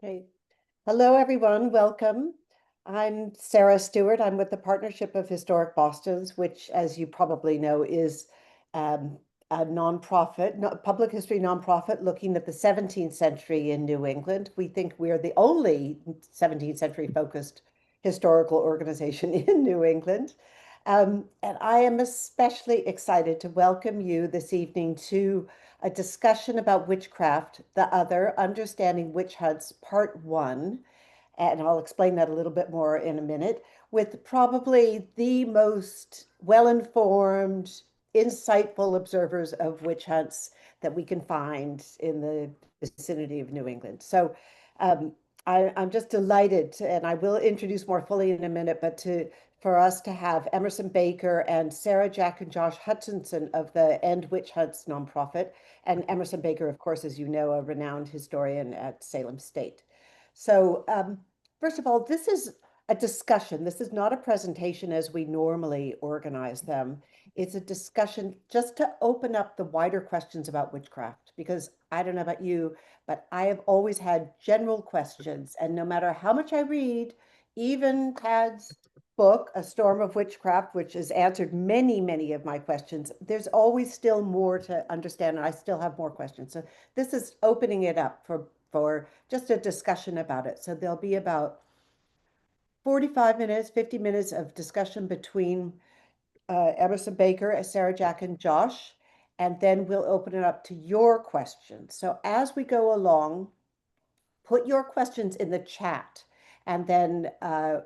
Okay. Hello, everyone. Welcome. I'm Sarah Stewart. I'm with the Partnership of Historic Bostons, which, as you probably know, is um, a nonprofit, public history nonprofit looking at the 17th century in New England. We think we're the only 17th century focused historical organization in New England. And I am especially excited to welcome you this evening to a discussion about witchcraft, the other, understanding witch hunts, part one. And I'll explain that a little bit more in a minute, with probably the most well-informed, insightful observers of witch hunts that we can find in the vicinity of New England. So um, I'm just delighted, and I will introduce more fully in a minute, but for us to have Emerson Baker and Sarah, Jack, and Josh Hutchinson of the End Witch Hunts nonprofit, and Emerson Baker, of course, as you know, a renowned historian at Salem State. So first of all, this is a discussion. This is not a presentation as we normally organize them. It's a discussion just to open up the wider questions about witchcraft, because I don't know about you, but I have always had general questions. And no matter how much I read, even Tad's book, A Storm of Witchcraft, which has answered many, many of my questions, there's always still more to understand, and I still have more questions. So this is opening it up for just a discussion about it. So there'll be about 45 minutes, 50 minutes of discussion between Emerson Baker, Sarah, Jack, and Josh, and then we'll open it up to your questions. So as we go along, put your questions in the chat, and then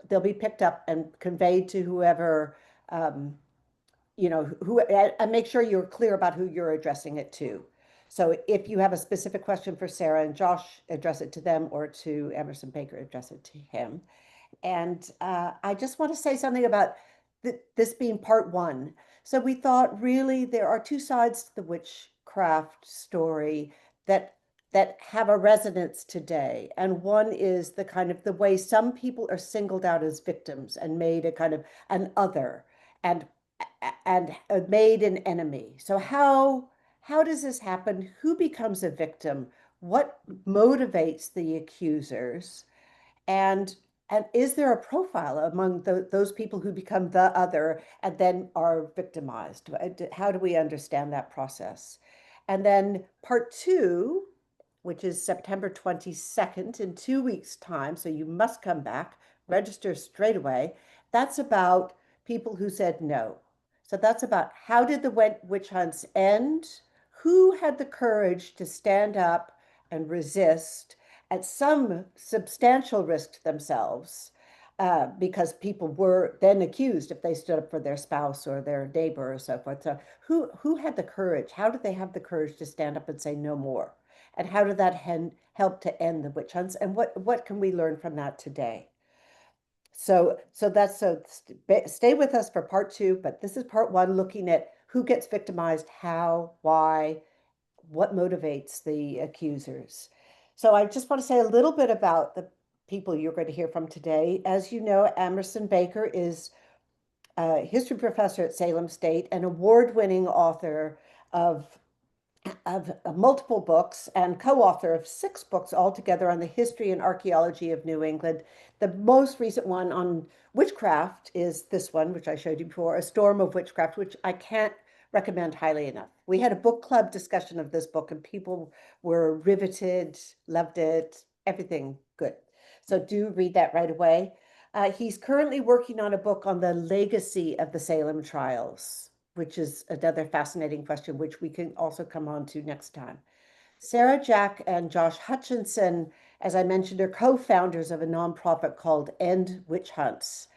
they'll be picked up and conveyed to whoever, who, and make sure you're clear about who you're addressing it to. So if you have a specific question for Sarah and Josh, address it to them, or to Emerson Baker, address it to him. And I just want to say something about this being part one. So we thought really there are two sides to the witchcraft story that have a resonance today. And one is the kind of the way some people are singled out as victims and made a kind of an other and made an enemy. So how does this happen? Who becomes a victim? What motivates the accusers? And is there a profile among those people who become the other and then are victimized? How do we understand that process? And then part two, which is September 22nd, in 2 weeks' time, so you must come back, register straight away. That's about people who said no. So that's about how did the witch hunts end? Who had the courage to stand up and resist at some substantial risk to themselves, because people were then accused if they stood up for their spouse or their neighbor or so forth. So who had the courage? How did they have the courage to stand up and say no more? And how did that help to end the witch hunts? And what can we learn from that today? So stay with us for part two, but this is part one, looking at who gets victimized, how, why, what motivates the accusers. So I just want to say a little bit about the people you're going to hear from today. As you know, Emerson Baker is a history professor at Salem State, an award-winning author of multiple books and co-author of 6 books altogether on the history and archaeology of New England. The most recent one on witchcraft is this one, which I showed you before, A Storm of Witchcraft, which I can't recommend highly enough. We had a book club discussion of this book and people were riveted, loved it, everything good. So do read that right away. He's currently working on a book on the legacy of the Salem trials, which is another fascinating question, which we can also come on to next time. Sarah, Jack, and Josh Hutchinson, as I mentioned, are co-founders of a nonprofit called End Witch Hunts.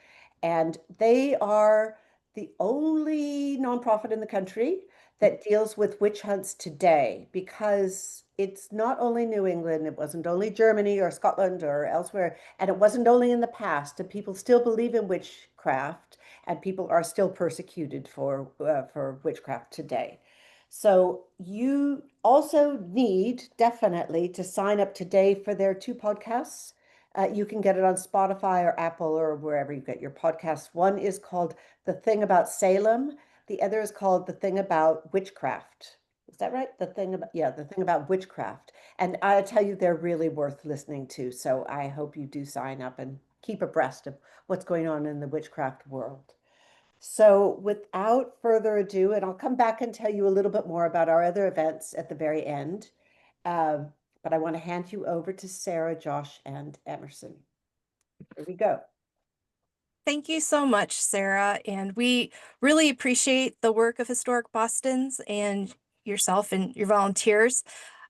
And they are the only nonprofit in the country that deals with witch hunts today, because it's not only New England, it wasn't only Germany or Scotland or elsewhere, and it wasn't only in the past, and people still believe in witchcraft, and people are still persecuted for witchcraft today. So you also need definitely to sign up today for their 2 podcasts. You can get it on Spotify or Apple or wherever you get your podcasts. One is called The Thing About Salem. The other is called The Thing About Witchcraft. Is that right? The thing about, yeah, the thing about witchcraft. And I tell you, they're really worth listening to. So I hope you do sign up and keep abreast of what's going on in the witchcraft world. So without further ado, and I'll come back and tell you a little bit more about our other events at the very end. But I want to hand you over to Sarah, Josh, and Emerson. Here we go. Thank you so much, Sarah. And we really appreciate the work of Historic Boston's and yourself and your volunteers.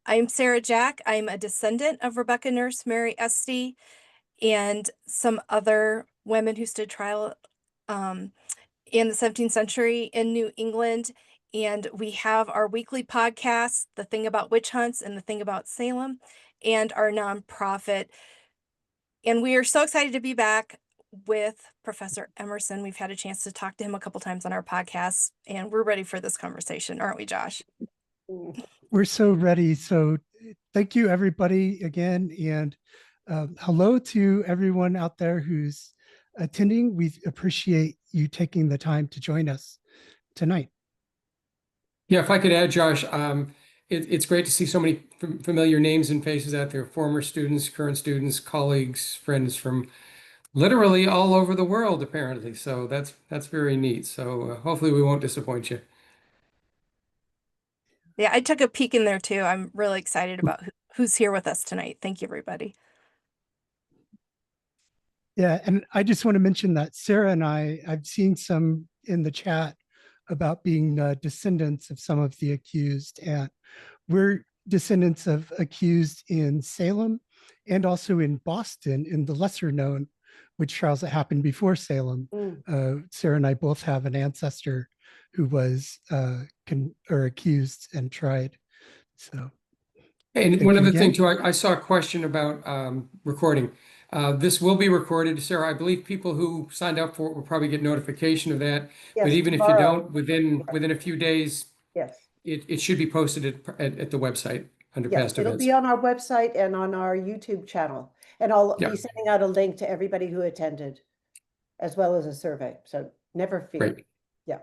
I'm Sarah Jack. I'm a descendant of Rebecca Nurse Mary Esty and some other women who stood trial in the 17th century in New England. And we have our weekly podcast, The Thing About Witch Hunts and The Thing About Salem, and our nonprofit. And we are so excited to be back with Professor Emerson. We've had a chance to talk to him a couple times on our podcast, and we're ready for this conversation, aren't we, Josh? We're so ready. So thank you, everybody, again. And hello to everyone out there who's attending. We appreciate you taking the time to join us tonight. Yeah, if I could add, Josh, it's great to see so many familiar names and faces out there, former students, current students, colleagues, friends from literally all over the world, apparently. So that's very neat. So hopefully we won't disappoint you. Yeah, I took a peek in there too. I'm really excited about who's here with us tonight. Thank you, everybody. Yeah, and I just want to mention that Sarah and I've seen some in the chat about being descendants of some of the accused, and we're descendants of accused in Salem and also in Boston in the lesser known witch trials that happened before Salem. Sarah and I both have an ancestor who was accused and tried. So, and one other thing too, I saw a question about recording. This will be recorded, Sarah. I believe people who signed up for it will probably get notification of that. Yes, but even tomorrow. if you don't, within a few days, yes, it should be posted at the website under past it'll events. be on our website and on our YouTube channel. And I'll be sending out a link to everybody who attended, as well as a survey. So never fear. Great. Yeah.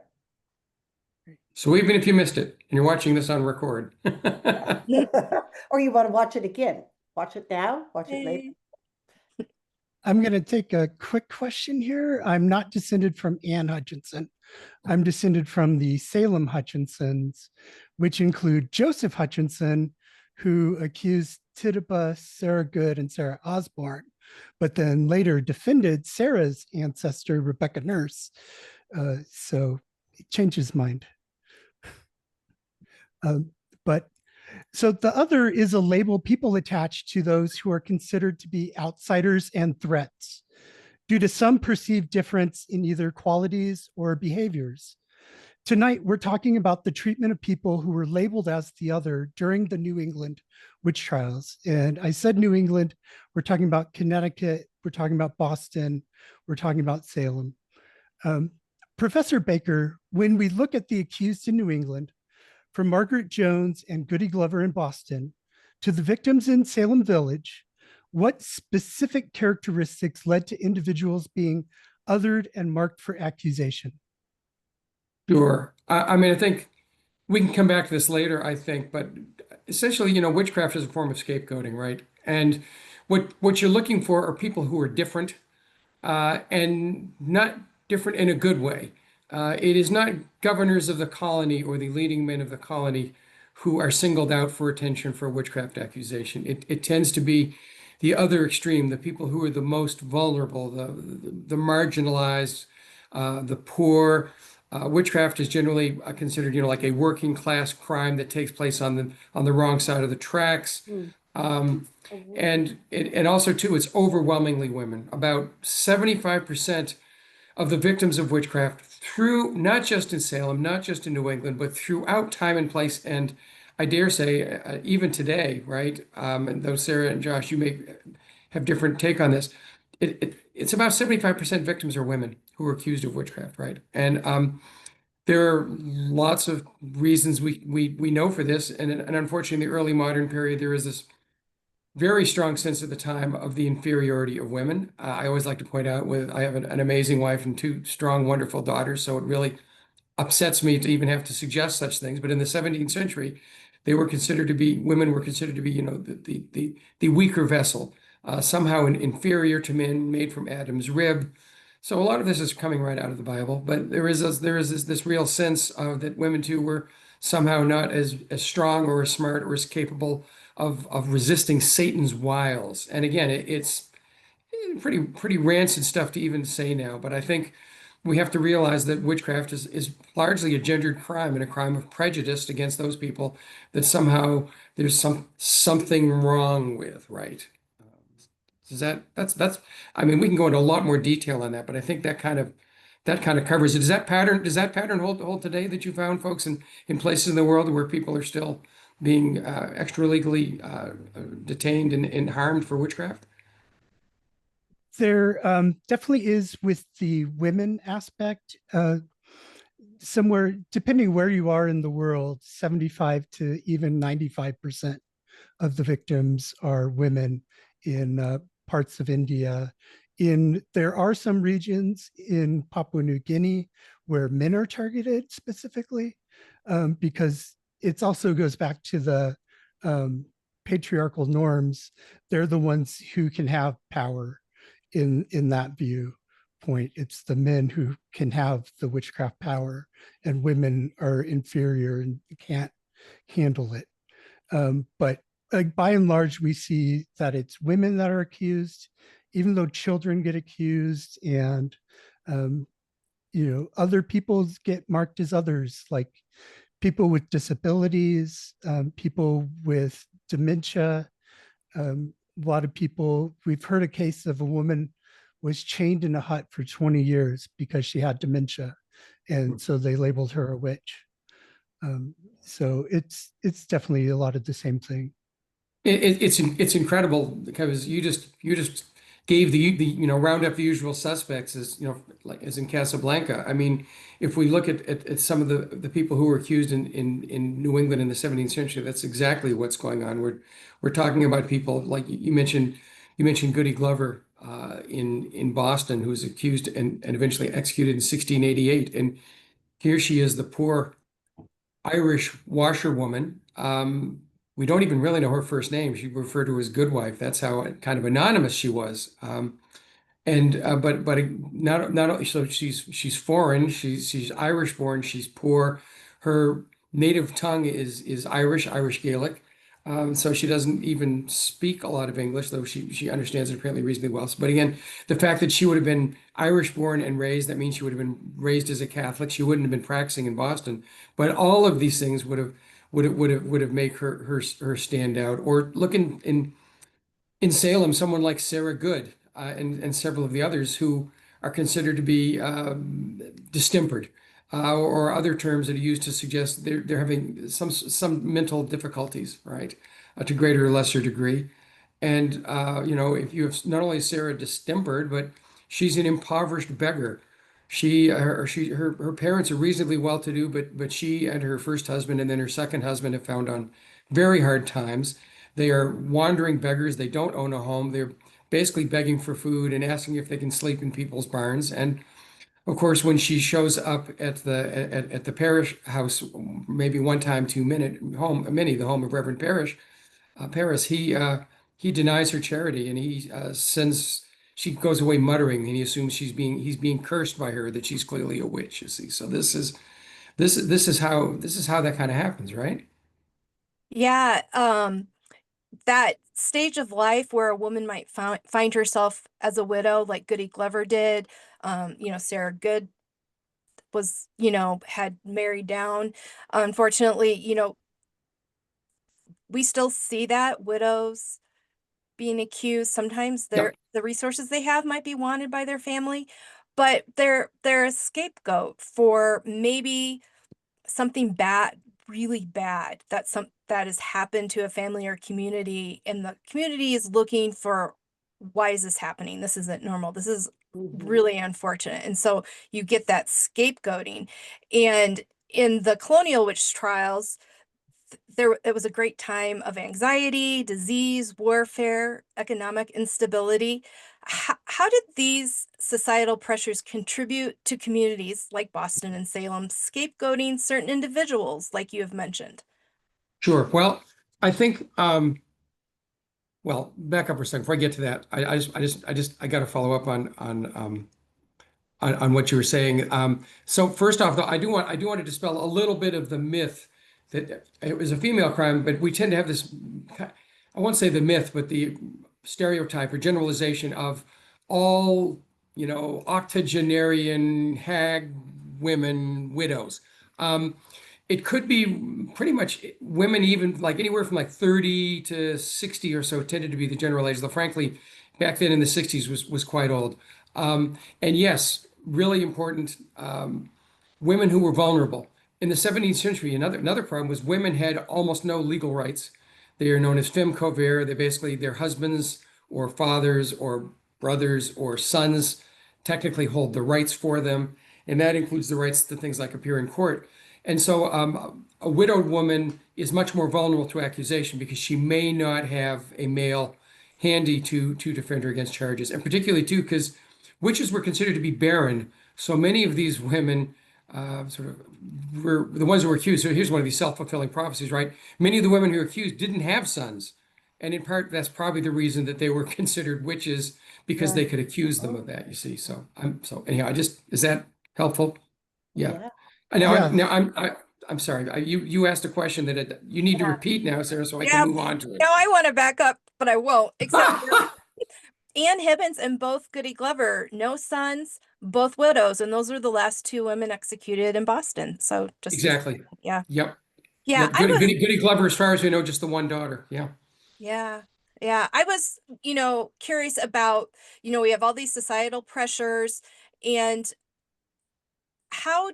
So even if you missed it and you're watching this on record, or you want to watch it again, watch it now, watch it later. I'm going to take a quick question here. I'm not descended from Anne Hutchinson. I'm descended from the Salem Hutchinsons, which include Joseph Hutchinson, who accused Tituba, Sarah Good, and Sarah Osborne, but then later defended Sarah's ancestor, Rebecca Nurse. So it changed his mind. So the other is a label people attach to those who are considered to be outsiders and threats due to some perceived difference in either qualities or behaviors. Tonight, we're talking about the treatment of people who were labeled as the other during the New England witch trials. And I said New England, we're talking about Connecticut, we're talking about Boston, we're talking about Salem. Professor Baker, when we look at the accused in New England, from Margaret Jones and Goody Glover in Boston to the victims in Salem Village, what specific characteristics led to individuals being othered and marked for accusation? Sure. I mean, I think we can come back to this later, I think, but essentially, witchcraft is a form of scapegoating, right? And what you're looking for are people who are different and not different in a good way. It is not governors of the colony or the leading men of the colony who are singled out for attention for witchcraft accusation. It tends to be the other extreme, the people who are the most vulnerable, the marginalized, the poor. Witchcraft is generally considered, like a working class crime that takes place on the wrong side of the tracks. And also too, it's overwhelmingly women. About 75% of the victims of witchcraft through, not just in Salem, not just in New England, but throughout time and place, and I dare say even today, right? And though Sarah and Josh, you may have different take on this, it's about 75% victims are women who are accused of witchcraft, right? And there are lots of reasons we know for this, and unfortunately, in the early modern period, there is this very strong sense at the time of the inferiority of women. I always like to point out I have an amazing wife and two strong, wonderful daughters, so it really upsets me to even have to suggest such things. But in the 17th century, women were considered to be, the weaker vessel, somehow inferior to men, made from Adam's rib. So a lot of this is coming right out of the Bible, but there is this real sense of that women too were somehow not as strong or as smart or as capable of resisting Satan's wiles. And again, it's pretty rancid stuff to even say now, but I think we have to realize that witchcraft is largely a gendered crime and a crime of prejudice against those people that somehow there's something wrong with, right? Is that's I mean, we can go into a lot more detail on that, but I think that kind of covers it. Does that pattern hold today that you found, folks, in places in the world where people are still being extra legally detained and harmed for witchcraft? There definitely is with the women aspect. Somewhere, depending where you are in the world, 75 to even 95% of the victims are women in parts of India. There are some regions in Papua New Guinea where men are targeted specifically, because it also goes back to the patriarchal norms. They're the ones who can have power in that viewpoint. It's the men who can have the witchcraft power, and women are inferior and can't handle it. But by and large, we see that it's women that are accused, even though children get accused, and other people get marked as others, like people with disabilities, people with dementia. A lot of people, we've heard a case of a woman was chained in a hut for 20 years because she had dementia, and so they labeled her a witch. So it's definitely a lot of the same thing. It's incredible because you just gave the round up the usual suspects, as like as in Casablanca. I mean, if we look at some of the people who were accused in New England in the 17th century, that's exactly what's going on. We're talking about people like you mentioned Goody Glover in Boston, who was accused and eventually executed in 1688, and here she is, the poor Irish washerwoman. We don't even really know her first name. She referred to as Goodwife. That's how kind of anonymous she was. And but not only so she's foreign. She's Irish born. She's poor. Her native tongue is Irish Gaelic. So she doesn't even speak a lot of English, though she understands it apparently reasonably well. But again, the fact that she would have been Irish born and raised, that means she would have been raised as a Catholic. She wouldn't have been practicing in Boston. But all of these things would have made her stand out. Or look in Salem, someone like Sarah Good and several of the others who are considered to be distempered, or other terms that are used to suggest they're having some mental difficulties, right, to greater or lesser degree. And if you have not only Sarah distempered, but she's an impoverished beggar. Her parents are reasonably well-to-do, but she and her first husband and then her second husband have found on very hard times. They are wandering beggars. They don't own a home. They're basically begging for food and asking if they can sleep in people's barns. And of course, when she shows up at the parish house, maybe one time, 2 minute home, Minnie, the home of Reverend Paris, he denies her charity, and he sends. She goes away muttering, and he assumes he's being cursed by her, that she's clearly a witch. You see, so this is how that kind of happens, right? Yeah, that stage of life where a woman might find herself as a widow, like Goody Glover did. Sarah Good was, had married down. Unfortunately, we still see that widows being accused. Sometimes Yep. the resources they have might be wanted by their family, but they're a scapegoat for maybe something bad, really bad, that has happened to a family or community, and the community is looking for, why is this happening? This isn't normal. This is really unfortunate. And so you get that scapegoating. And in the colonial witch trials, it was a great time of anxiety, disease, warfare, economic instability. how did these societal pressures contribute to communities like Boston and Salem scapegoating certain individuals, like you have mentioned? Sure. Well, I think, well, back up for a second before I get to that. I got to follow up on what you were saying. So first off, though, I do want to dispel a little bit of the myth that it was a female crime, but we tend to have this, I won't say the myth, but the stereotype or generalization of all, octogenarian hag women widows. It could be pretty much women, even like anywhere from like 30 to 60 or so, tended to be the general age, though frankly, back then in the 60s was quite old. And yes, really important, women who were vulnerable. In the 17th century, another problem was women had almost no legal rights. They are known as femme cauvaire. They basically, their husbands or fathers or brothers or sons technically hold the rights for them. And that includes the rights to things like appear in court. And so a widowed woman is much more vulnerable to accusation because she may not have a male handy to defend her against charges. And particularly too, because witches were considered to be barren. So many of these women sort of were the ones who were accused. So here's one of these self-fulfilling prophecies, right? Many of the women who were accused didn't have sons. And in part, that's probably the reason that they were considered witches, because they could accuse them of that, you see. So anyhow, is that helpful? Yeah. I'm sorry. You asked a question that you need to repeat now, Sarah, so I can move on to it. No, I want to back up, but I won't. Except for Anne Hibbins and both Goody Glover, no sons, both widows, and those are the last two women executed in Boston. So just Exactly. Yeah. Yep. Yeah. Yep. Goody Glover, as far as we know, just the one daughter. Yeah. Yeah. Yeah. I was, curious about, we have all these societal pressures, and how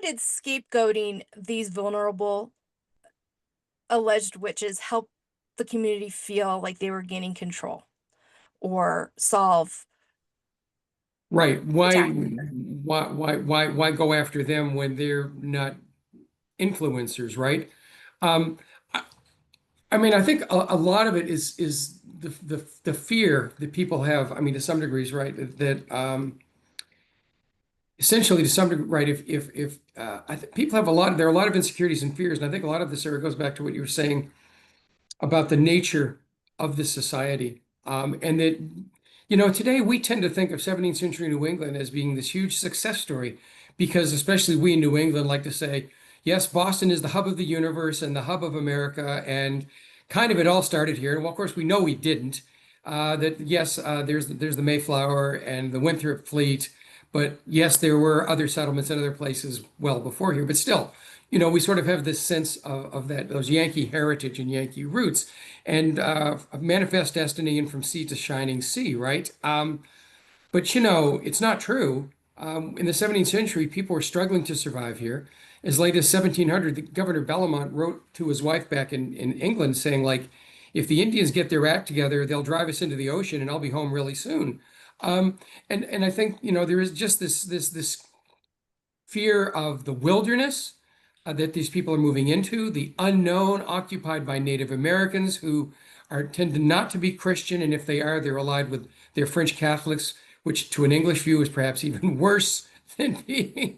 did scapegoating these vulnerable alleged witches help the community feel like they were gaining control or solve? Right. Why attack? go after them when they're not influencers, right? Um, I mean, I think a lot of it is the fear that people have. I mean, to some degrees, right? That essentially, to some degree, right? If I think people have there are a lot of insecurities and fears, and I think a lot of this, Sarah, goes back to what you were saying about the nature of this society, and that today we tend to think of 17th century New England as being this huge success story, because especially we in New England like to say, yes, Boston is the hub of the universe and the hub of America, and kind of it all started here. And well, of course, we know we didn't. That yes, there's the Mayflower and the Winthrop Fleet, but yes, there were other settlements and other places well before here. But still, we sort of have this sense of those Yankee heritage and Yankee roots, and manifest destiny and from sea to shining sea, right? But it's not true. In the 17th century, people were struggling to survive here. As late as 1700, the Governor Bellamont wrote to his wife back in England saying, like, if the Indians get their act together, they'll drive us into the ocean and I'll be home really soon. And I think, there is just this fear of the wilderness that these people are moving into, the unknown occupied by Native Americans who tend not to be Christian, and if they are, they're allied with their French Catholics, which to an English view is perhaps even worse than being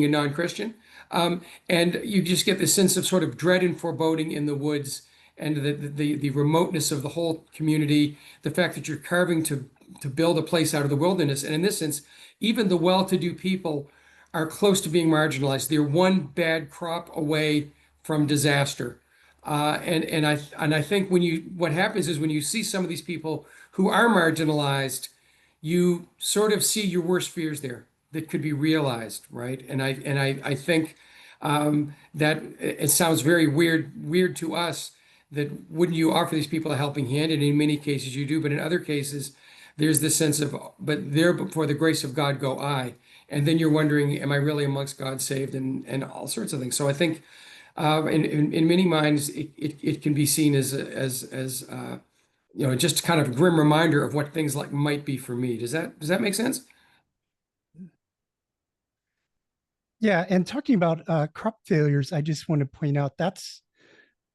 a non-Christian. And you just get this sense of sort of dread and foreboding in the woods, and the remoteness of the whole community, the fact that you're carving to build a place out of the wilderness. And in this sense, even the well-to-do people are close to being marginalized. They're one bad crop away from disaster. And I think what happens is when you see some of these people who are marginalized, you sort of see your worst fears there that could be realized, right? And I think that it sounds very weird to us, that wouldn't you offer these people a helping hand? And in many cases you do, but in other cases, there's this sense of, but there before the grace of God go I. And then you're wondering, am I really amongst God's saved, and all sorts of things. So I think in many minds, it can be seen as just kind of a grim reminder of what things like might be for me. Does that make sense? Yeah, and talking about crop failures, I just want to point out that's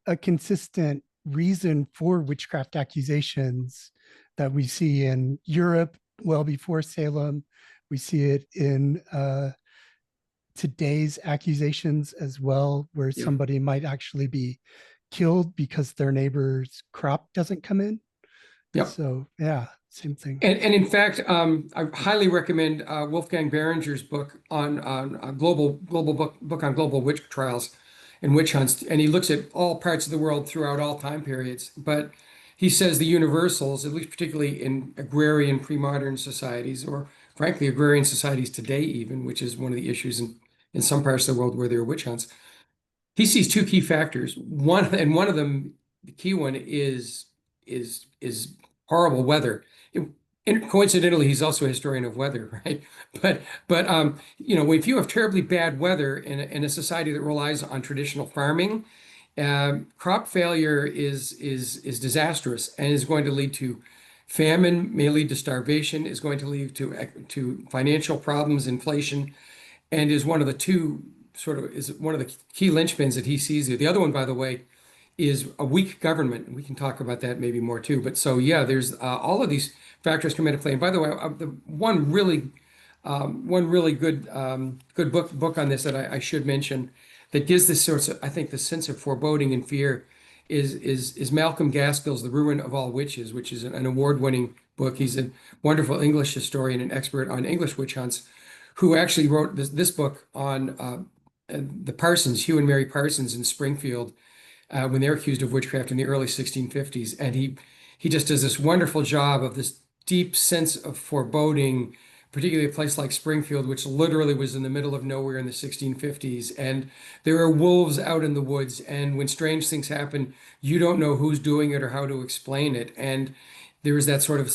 a consistent reason for witchcraft accusations that we see in Europe well before Salem. We see it in today's accusations as well, where Yeah. somebody might actually be killed because their neighbor's crop doesn't come in. Yep. So yeah, same thing. And in fact, I highly recommend Wolfgang Behringer's book on global book on global witch trials and witch hunts, and he looks at all parts of the world throughout all time periods. But he says the universals, at least particularly in agrarian pre-modern societies, or frankly agrarian societies today, even, which is one of the issues in some parts of the world where there are witch hunts. He sees two key factors. One of them, the key one is horrible weather. And coincidentally, he's also a historian of weather, right? But if you have terribly bad weather in a society that relies on traditional farming, crop failure is disastrous and is going to lead to famine, may lead to starvation, is going to lead to financial problems, inflation, and is one of the key linchpins that he sees here. The other one, by the way, is a weak government. And we can talk about that maybe more too. But so yeah, there's all of these factors come into play. And by the way, the one really good book on this that I should mention that gives this sorts of, I think, the sense of foreboding and fear is Malcolm Gaskell's The Ruin of All Witches, which is an award-winning book. He's a wonderful English historian and expert on English witch hunts, who actually wrote this book on the Parsons, Hugh and Mary Parsons in Springfield, when they're accused of witchcraft in the early 1650s. And he just does this wonderful job of this deep sense of foreboding, particularly a place like Springfield, which literally was in the middle of nowhere in the 1650s. And there are wolves out in the woods. And when strange things happen, you don't know who's doing it or how to explain it. And there is that sort of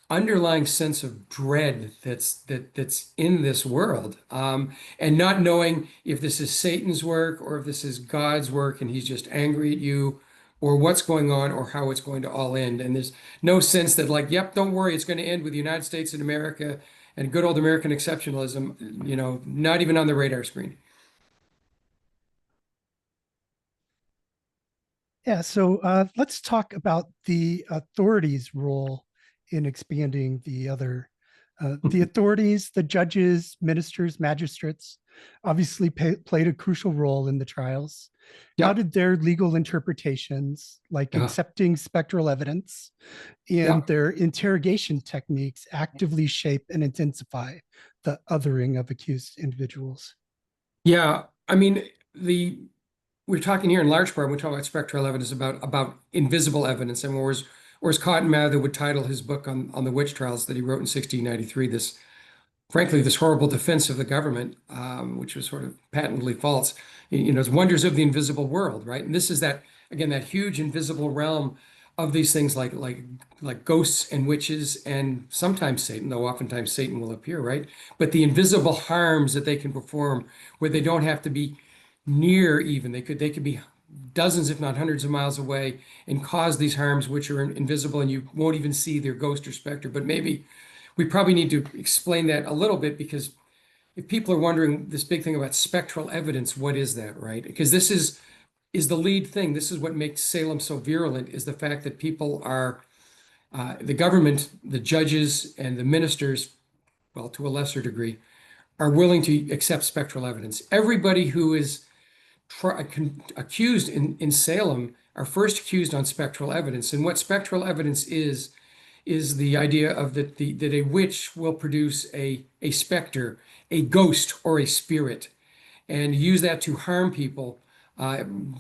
underlying sense of dread that's in this world, and not knowing if this is Satan's work or if this is God's work and he's just angry at you, or what's going on or how it's going to all end. And there's no sense that, like, yep, don't worry, it's going to end with the United States and America and good old American exceptionalism, not even on the radar screen. Yeah, so let's talk about the authorities' role in expanding the authorities, the judges, ministers, magistrates, obviously played a crucial role in the trials. How Yep. did their legal interpretations, like Yeah. accepting spectral evidence and Yeah. their interrogation techniques, actively shape and intensify the othering of accused individuals? Yeah, I mean, we're talking here in large part, when we talk about spectral evidence, about invisible evidence. And whereas Cotton Mather would title his book on the witch trials that he wrote in 1693, this horrible defense of the government, which was sort of patently false, it's wonders of the invisible world, right? And this is that huge invisible realm of these things like ghosts and witches and sometimes Satan, though oftentimes Satan will appear, right? But the invisible harms that they can perform, where they don't have to be near even. They could be dozens, if not hundreds of miles away, and cause these harms which are invisible and you won't even see their ghost or specter. But maybe we probably need to explain that a little bit, because if people are wondering this big thing about spectral evidence, what is that, right? Because this is the lead thing. This is what makes Salem so virulent, is the fact that people are, the government, the judges, and the ministers, well, to a lesser degree, are willing to accept spectral evidence. Everybody who is accused in Salem are first accused on spectral evidence. And what spectral evidence is the idea of that a witch will produce a specter, a ghost, or a spirit, and use that to harm people,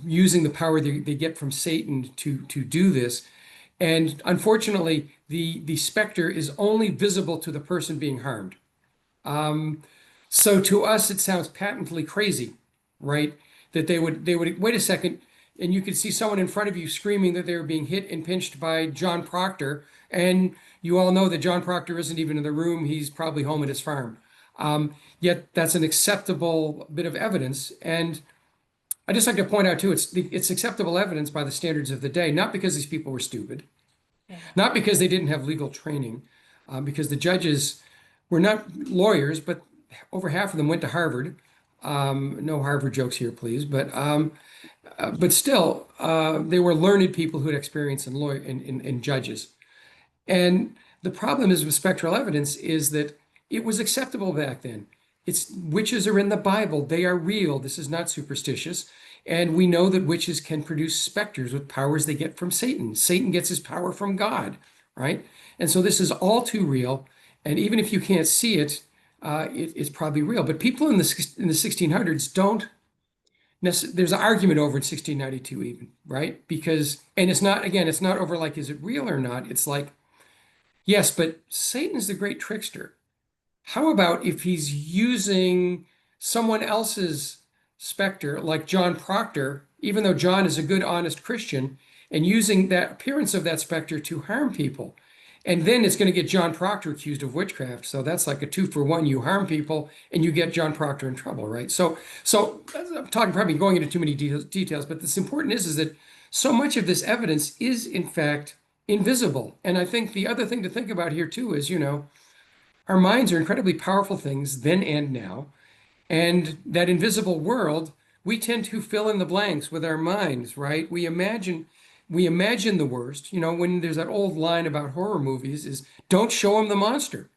using the power they get from Satan to do this. And unfortunately, the specter is only visible to the person being harmed. So to us, it sounds patently crazy, right? That they would wait a second, and you could see someone in front of you screaming that they were being hit and pinched by John Proctor, and you all know that John Proctor isn't even in the room; he's probably home at his farm. Yet that's an acceptable bit of evidence, and I just like to point out too, it's acceptable evidence by the standards of the day, not because these people were stupid, not because they didn't have legal training, because the judges were not lawyers, but over half of them went to Harvard. No Harvard jokes here, please. But but still, they were learned people who had experience in judges. And the problem is with spectral evidence is that it was acceptable back then. It's witches are in the Bible. They are real. This is not superstitious. And we know that witches can produce specters with powers they get from Satan. Satan gets his power from God, right? And so this is all too real. And even if you can't see it, it's probably real. But people in the 1600s don't. There's an argument over in 1692 even, right? Because, and it's not, again, it's not over like, is it real or not? It's like, yes, but Satan's the great trickster. How about if he's using someone else's specter, like John Proctor, even though John is a good, honest Christian, and using that appearance of that specter to harm people? And then it's going to get John Proctor accused of witchcraft. So that's like a 2-for-1. You harm people and you get John Proctor in trouble, right? So I'm talking probably going into too many details, but what's important is that so much of this evidence is in fact invisible. And I think the other thing to think about here too is, our minds are incredibly powerful things then and now. And that invisible world, we tend to fill in the blanks with our minds, right? We imagine the worst. When there's that old line about horror movies is don't show them the monster,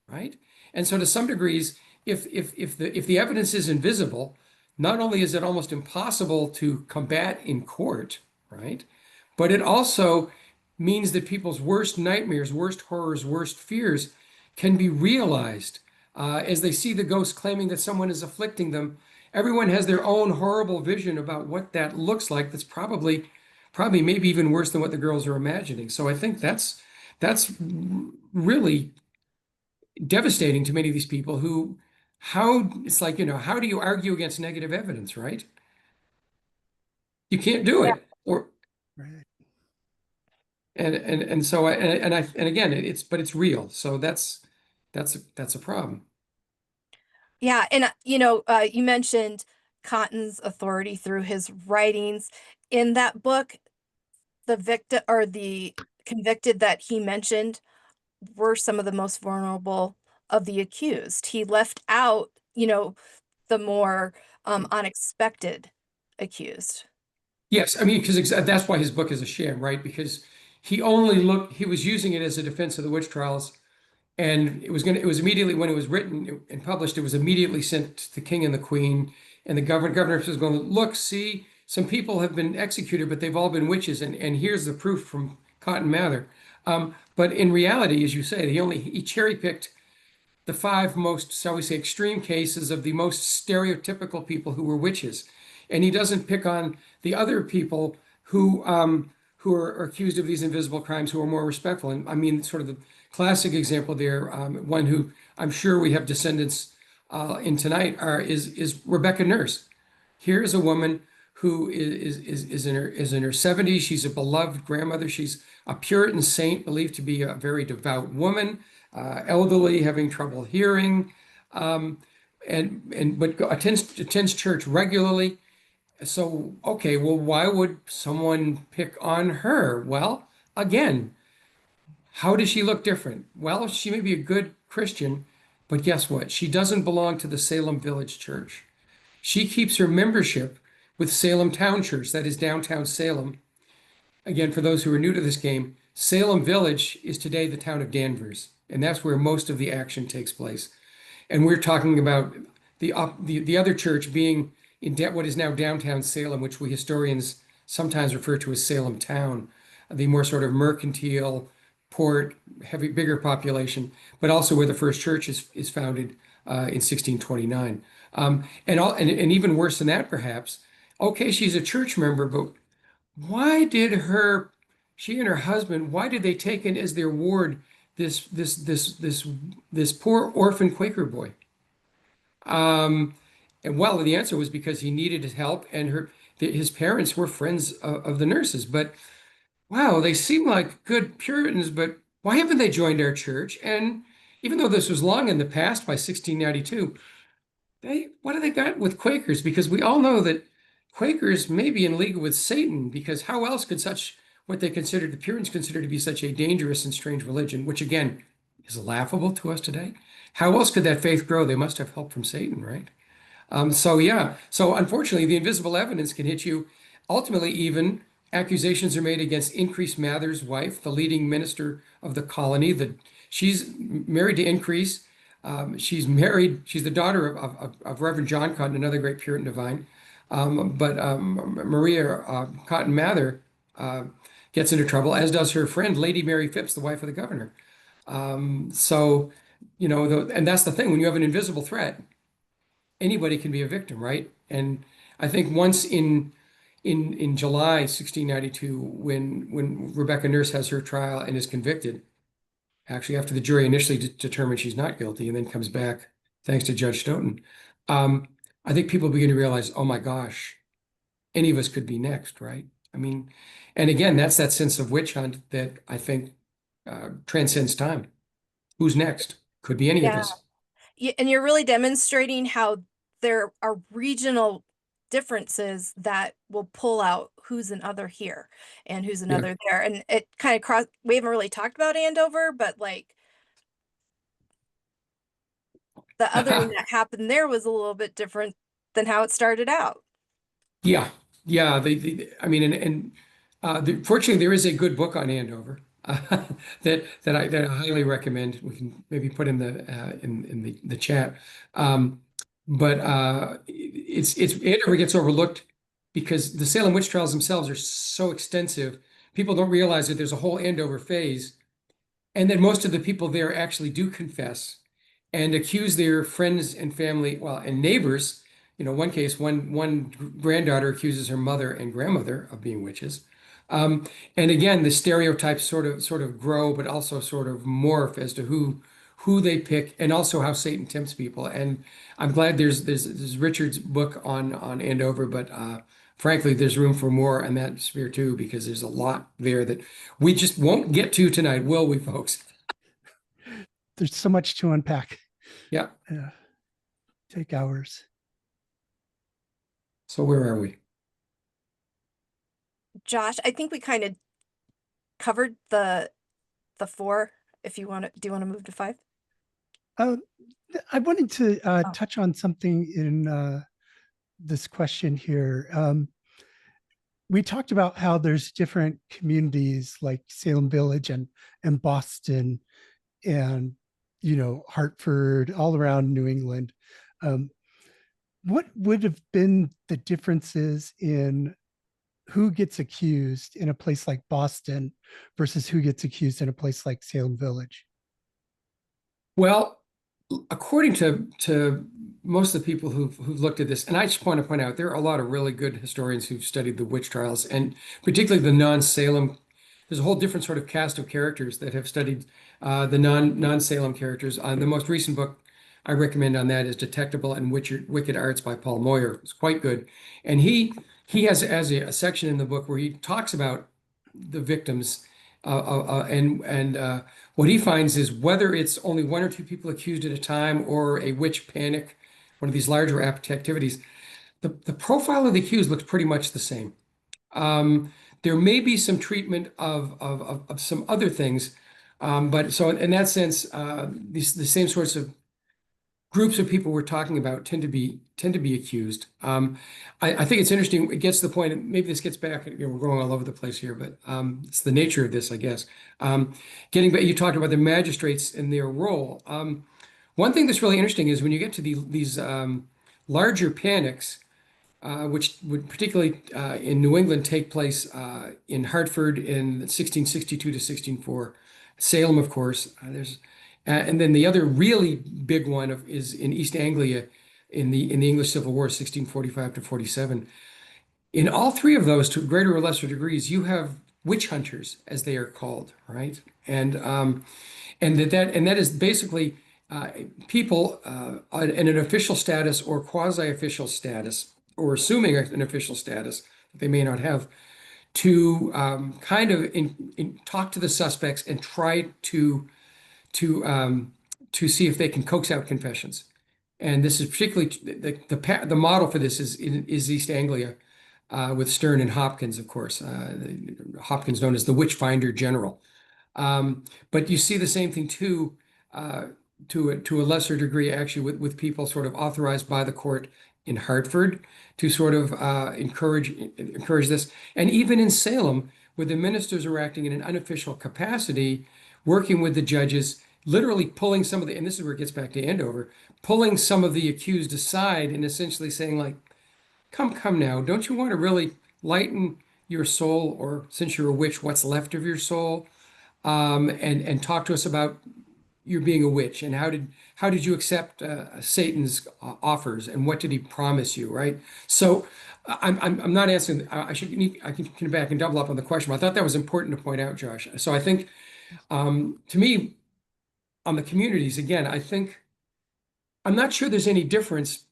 right? And so to some degrees, if the evidence is invisible, not only is it almost impossible to combat in court, right? But it also means that people's worst nightmares, worst horrors, worst fears can be realized as they see the ghost claiming that someone is afflicting them. Everyone has their own horrible vision about what that looks like. That's probably maybe even worse than what the girls are imagining. So I think that's really devastating to many of these people who, it's like, how do you argue against negative evidence, right? You can't do it. Or Right. and so again, it's real. So that's a problem. Yeah, and you mentioned Cotton's authority through his writings. In that book, the victim or the convicted that he mentioned were some of the most vulnerable of the accused. He left out, the more unexpected accused. Yes, I mean, because that's why his book is a sham, right? Because he was using it as a defense of the witch trials, and it was immediately when it was written and published, it was immediately sent to the king and the queen, and the governor was going, look, see, some people have been executed, but they've all been witches, and here's the proof from Cotton Mather. But in reality, as you say, he cherry picked the 5 most, shall we say, extreme cases of the most stereotypical people who were witches. And he doesn't pick on the other people who are accused of these invisible crimes who are more respectful. And I mean, sort of the classic example there, one who I'm sure we have descendants in tonight is Rebecca Nurse. Here's a woman who is in her 70s. She's a beloved grandmother. She's a Puritan saint, believed to be a very devout woman, elderly, having trouble hearing, but attends church regularly. So, okay, well, why would someone pick on her? Well, again, how does she look different? Well, she may be a good Christian, but guess what? She doesn't belong to the Salem Village Church. She keeps her membership with Salem Town Church, that is downtown Salem. Again, for those who are new to this game, Salem Village is today the town of Danvers, and that's where most of the action takes place. And we're talking about the other church being in what is now downtown Salem, which we historians sometimes refer to as Salem Town, the more sort of mercantile, port, bigger population, but also where the first church is founded in 1629. And even worse than that, perhaps. Okay, she's a church member, but why did she and her husband, why did they take in as their ward this poor orphan Quaker boy? And well, the answer was because he needed his help, and his parents were friends of the nurses. But wow, they seem like good Puritans, but why haven't they joined our church? And even though this was long in the past, by 1692, what do they got with Quakers? Because we all know that Quakers may be in league with Satan, because how else could what the Puritans considered to be such a dangerous and strange religion, which again is laughable to us today, how else could that faith grow? They must have help from Satan, right? So unfortunately, the invisible evidence can hit you. ultimately, even accusations are made against Increase Mather's wife, the leading minister of the colony. She's married to Increase. She's the daughter of Reverend John Cotton, another great Puritan divine. But Maria Cotton Mather gets into trouble, as does her friend, Lady Mary Phipps, the wife of the governor. So, and that's the thing, when you have an invisible threat, anybody can be a victim, right? And I think once in July 1692, when Rebecca Nurse has her trial and is convicted, actually after the jury initially determined she's not guilty and then comes back thanks to Judge Stoughton, I think people begin to realize, oh my gosh, any of us could be next, right? I mean, and again, that's that sense of witch hunt that I think transcends time. Who's next? Could be any of Yeah. us. And you're really demonstrating how there are regional differences that will pull out who's another here and who's another there. And it kind of we haven't really talked about Andover, but like the other thing that happened there was a little bit different than how it started out. Yeah, yeah. I mean, fortunately, there is a good book on Andover that I highly recommend. We can maybe put in the chat. But it's Andover gets overlooked because the Salem witch trials themselves are so extensive. People don't realize that there's a whole Andover phase, and that most of the people there actually do confess and accuse their friends and family, well, and neighbors. One case, one granddaughter accuses her mother and grandmother of being witches. And again, the stereotypes sort of grow, but also sort of morph as to who they pick, and also how Satan tempts people. And I'm glad there's Richard's book on Andover, but frankly, there's room for more in that sphere too, because there's a lot there that we just won't get to tonight, will we, folks? There's so much to unpack. Yeah. Take hours. So where are we? Josh, I think we kind of covered the 4. If you want to, do you want to move to 5? I wanted to touch on something in this question here. We talked about how there's different communities like Salem Village and Boston and Hartford, all around New England. What would have been the differences in who gets accused in a place like Boston versus who gets accused in a place like Salem Village? Well, according to most of the people who've looked at this, and I just want to point out there are a lot of really good historians who've studied the witch trials, and particularly the non-Salem. There's a whole different sort of cast of characters that have studied the non-Salem characters. The most recent book I recommend on that is Detectable and Wicked Arts by Paul Moyer. It's quite good, and he has a section in the book where he talks about the victims, and what he finds is whether it's only 1 or 2 people accused at a time or a witch panic, one of these larger activities, the profile of the accused looks pretty much the same. There may be some treatment of some other things, but so in that sense, the same sorts of groups of people we're talking about tend to be accused. I think it's interesting. It gets to the point, and maybe this gets back. We're going all over the place here, but it's the nature of this, I guess. Getting back, you talked about the magistrates and their role. One thing that's really interesting is when you get to these larger panics, which would particularly in New England take place in Hartford in 1662 to 1604, Salem, of course. And then the other really big one is in East Anglia in the English Civil War, 1645 to 47. In all 3 of those, to greater or lesser degrees, you have witch hunters, as they are called, right? And that is basically people in an official status or quasi-official status, or assuming an official status that they may not have, to kind of talk to the suspects and try to see if they can coax out confessions. And this is particularly the model for this is East Anglia with Stern and Hopkins, of course. Hopkins known as the Witch Finder General. But you see the same thing too, to a lesser degree, actually, with people sort of authorized by the court in Hartford to sort of encourage this. And even in Salem, where the ministers are acting in an unofficial capacity, working with the judges, literally pulling some of the, and this is where it gets back to Andover, pulling some of the accused aside and essentially saying like, come now, don't you want to really lighten your soul, or since you're a witch, what's left of your soul? And talk to us about you're being a witch, and how did you accept Satan's offers, and what did he promise you, right? So I'm not answering. I can come back and double up on the question. But I thought that was important to point out, Josh. So I think to me, on the communities again, I think I'm not sure there's any difference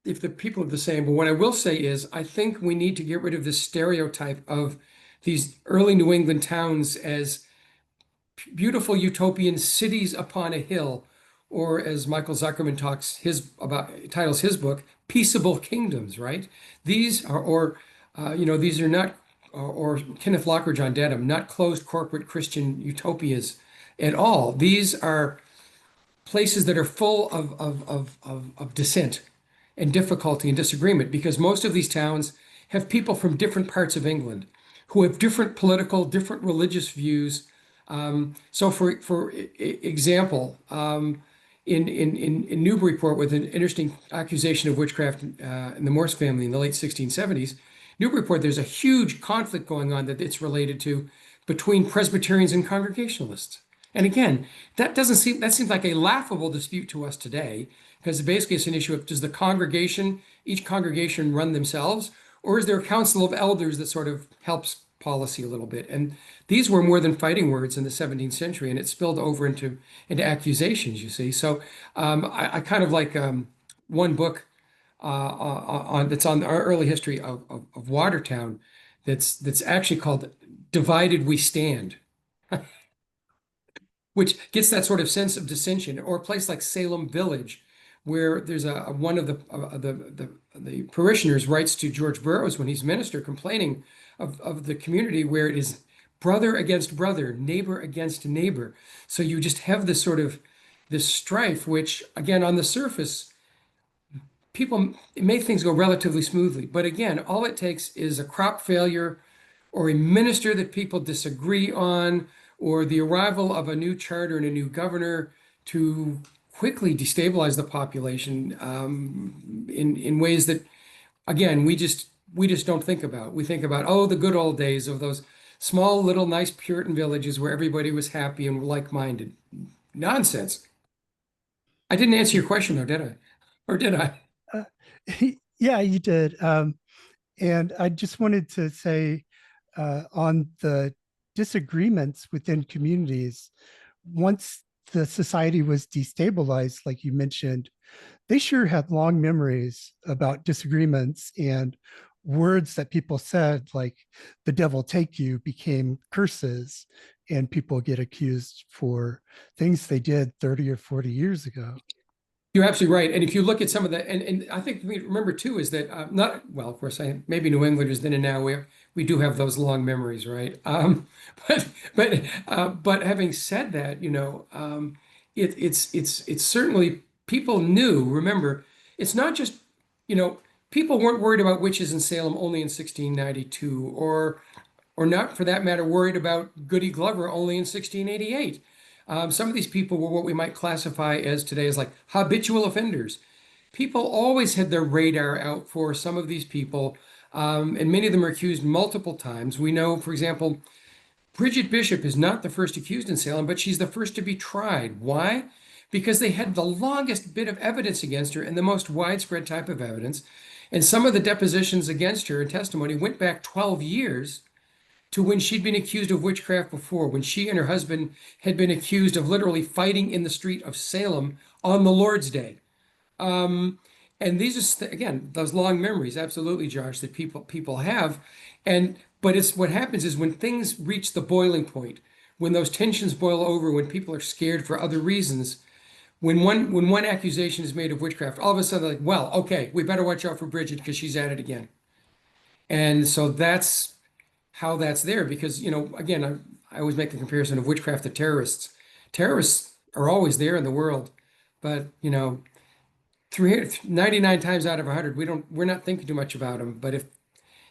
if the people are the same. But what I will say is I think we need to get rid of this stereotype of these early New England towns as beautiful utopian cities upon a hill, or as Michael Zuckerman titles his book, peaceable kingdoms, right? These are, these are not, or Kenneth Lockridge on Dedham, not closed corporate Christian utopias at all. These are places that are full of dissent and difficulty and disagreement, because most of these towns have people from different parts of England who have different political, different religious views. So for example, in Newburyport, with an interesting accusation of witchcraft in the Morse family in the late 1670s, Newburyport, there's a huge conflict going on that it's related to between Presbyterians and Congregationalists. And again, that seems like a laughable dispute to us today, because basically it's an issue of, does each congregation run themselves, or is there a council of elders that sort of helps policy a little bit? And these were more than fighting words in the 17th century, and it spilled over into accusations, you see. So I kind of like one book that's on our early history of Watertown, that's actually called "Divided We Stand," which gets that sort of sense of dissension. Or a place like Salem Village, where there's one of the parishioners writes to George Burroughs when he's minister, complaining of the community where it is brother against brother, neighbor against neighbor. So you just have this sort of this strife, which again, on the surface, people make things go relatively smoothly. But again, all it takes is a crop failure, or a minister that people disagree on, or the arrival of a new charter and a new governor, to quickly destabilize the population in ways that, again, we just don't think about. We think about, oh, the good old days of those small, little, nice Puritan villages where everybody was happy and like-minded. Nonsense. I didn't answer your question, though, did I? Or did I? Yeah, you did. And I just wanted to say on the disagreements within communities, once the society was destabilized, like you mentioned, they sure had long memories about disagreements, and words that people said, like "the devil take you," became curses, and people get accused for things they did 30 or 40 years ago. You're absolutely right. And if you look at some of the, and I think we remember too, is that well, of course, maybe New Englanders then and now we do have those long memories, right? But having said that, it's certainly, people knew. Remember, it's not just, people weren't worried about witches in Salem only in 1692, or not for that matter worried about Goody Glover only in 1688. Some of these people were what we might classify as today as like habitual offenders. People always had their radar out for some of these people, and many of them are accused multiple times. We know, for example, Bridget Bishop is not the first accused in Salem, but she's the first to be tried. Why? Because they had the longest bit of evidence against her and the most widespread type of evidence. And some of the depositions against her and testimony went back 12 years to when she'd been accused of witchcraft before, when she and her husband had been accused of literally fighting in the street of Salem on the Lord's Day. And these are, again, those long memories, absolutely, Josh, that people have. But it's what happens is when things reach the boiling point, when those tensions boil over, when people are scared for other reasons, when one accusation is made of witchcraft, all of a sudden, like, well, okay, we better watch out for Bridget because she's at it again. And so that's how that's there, because, again, I always make the comparison of witchcraft to terrorists. Terrorists are always there in the world, but, 99 times out of 100, we're not thinking too much about them. But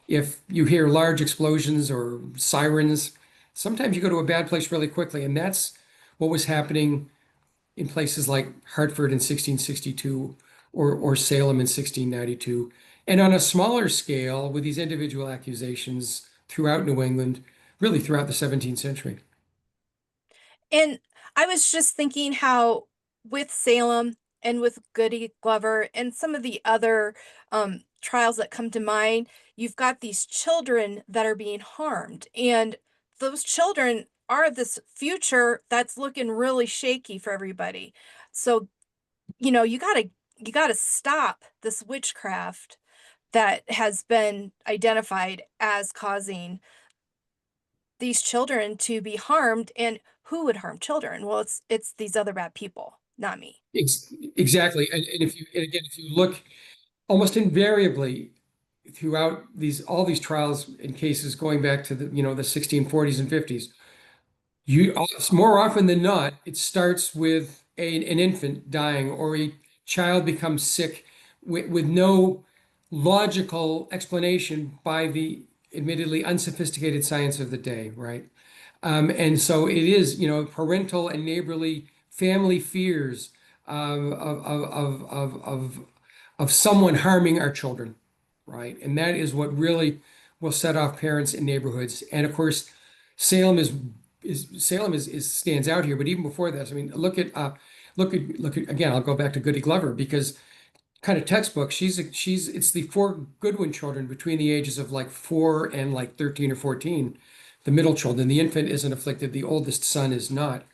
if you hear large explosions or sirens, sometimes you go to a bad place really quickly. And that's what was happening in places like Hartford in 1662 or Salem in 1692. And on a smaller scale, with these individual accusations throughout New England, really throughout the 17th century. And I was just thinking how with Salem and with Goody Glover and some of the other trials that come to mind, you've got these children that are being harmed. And those children are this future that's looking really shaky for everybody. So, you gotta stop this witchcraft that has been identified as causing these children to be harmed. And who would harm children? Well, it's these other bad people, not me. Exactly. And if you look almost invariably throughout all these trials and cases going back to the 1640s and 50s, more often than not, it starts with an infant dying or a child becomes sick with no logical explanation by the admittedly unsophisticated science of the day, right? And so it is, parental and neighborly family fears of someone harming our children, right? And that is what really will set off parents in neighborhoods. And of course, Salem is stands out here. But even before this, I mean, look at again. I'll go back to Goody Glover because kind of textbook. It's the four Goodwin children between the ages of like 4 and like 13 or 14. The middle children, the infant isn't afflicted. The oldest son is not.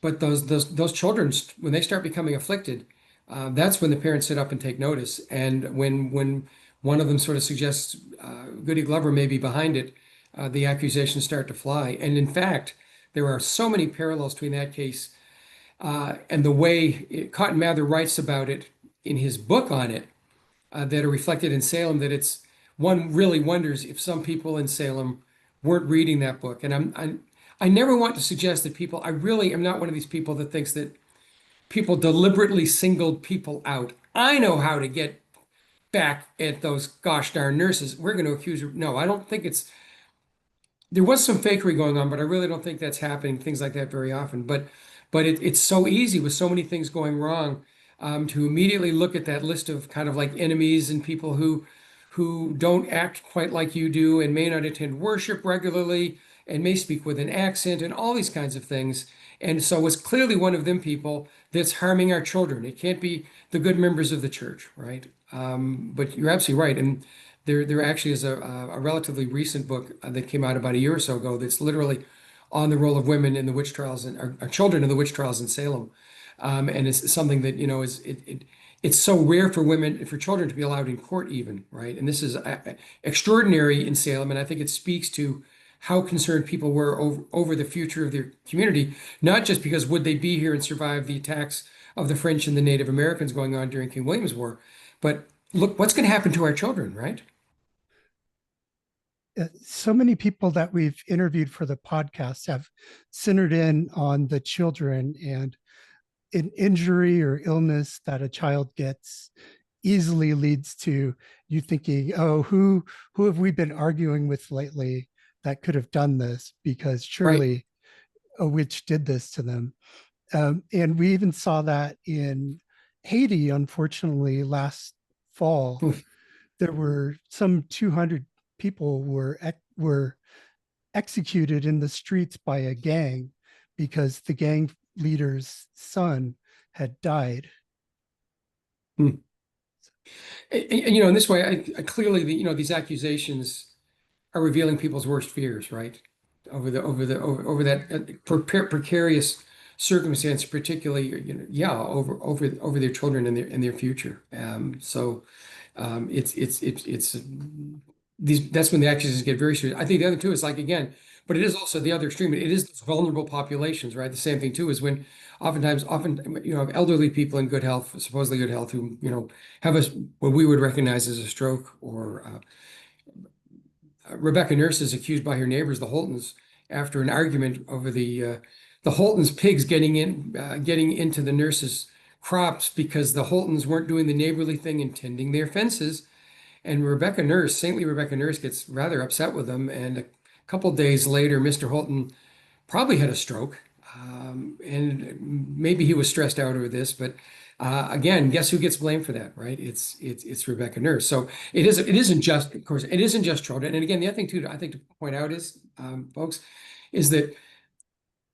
But those children, when they start becoming afflicted, that's when the parents sit up and take notice. And when one of them sort of suggests Goody Glover may be behind it, the accusations start to fly. And in fact, there are so many parallels between that case and the way Cotton Mather writes about it in his book on it that are reflected in Salem that one really wonders if some people in Salem weren't reading that book. And I never want to suggest that I really am not one of these people that thinks that people deliberately singled people out. I know how to get back at those gosh darn nurses. We're going to accuse her. No, I don't think there was some fakery going on, but I really don't think that's happening, things like that very often. But it's so easy with so many things going wrong to immediately look at that list of kind of like enemies and people who don't act quite like you do and may not attend worship regularly and may speak with an accent and all these kinds of things. And so it's clearly one of them people that's harming our children. It can't be the good members of the church, right? But you're absolutely right. And there actually is a relatively recent book that came out about a year or so ago that's literally on the role of women in the witch trials and our children in the witch trials in Salem. And it's something that, it's so rare for children to be allowed in court even, right? And this is extraordinary in Salem. And I think it speaks to how concerned people were over the future of their community, not just because would they be here and survive the attacks of the French and the Native Americans going on during King William's War, but look, what's going to happen to our children, right? So many people that we've interviewed for the podcast have centered in on the children, and an injury or illness that a child gets easily leads to you thinking, oh, who have we been arguing with lately that could have done this? Because surely a witch did this to them. And we even saw that in Haiti, unfortunately, last fall. There were some 200 people were executed in the streets by a gang because the gang leader's son had died. In this way, I clearly, these accusations are revealing people's worst fears, right? Over that precarious circumstance, particularly, over their children and their future. That's when the accusations get very serious. I think the other two is like again, but it is also the other extreme. It is those vulnerable populations, right? The same thing too is when often elderly people in good health, supposedly good health, who have what we would recognize as a stroke or Rebecca Nurse is accused by her neighbors, the Holtons, after an argument over the Holtons' pigs getting into the nurse's crops because the Holtons weren't doing the neighborly thing and tending their fences. And saintly Rebecca Nurse gets rather upset with them. And a couple days later, Mr. Holton probably had a stroke. And maybe he was stressed out over this, but again, guess who gets blamed for that, right? It's Rebecca Nurse. So it isn't just, of course, it isn't just children. And again, the other thing too, I think to point out is, folks, is that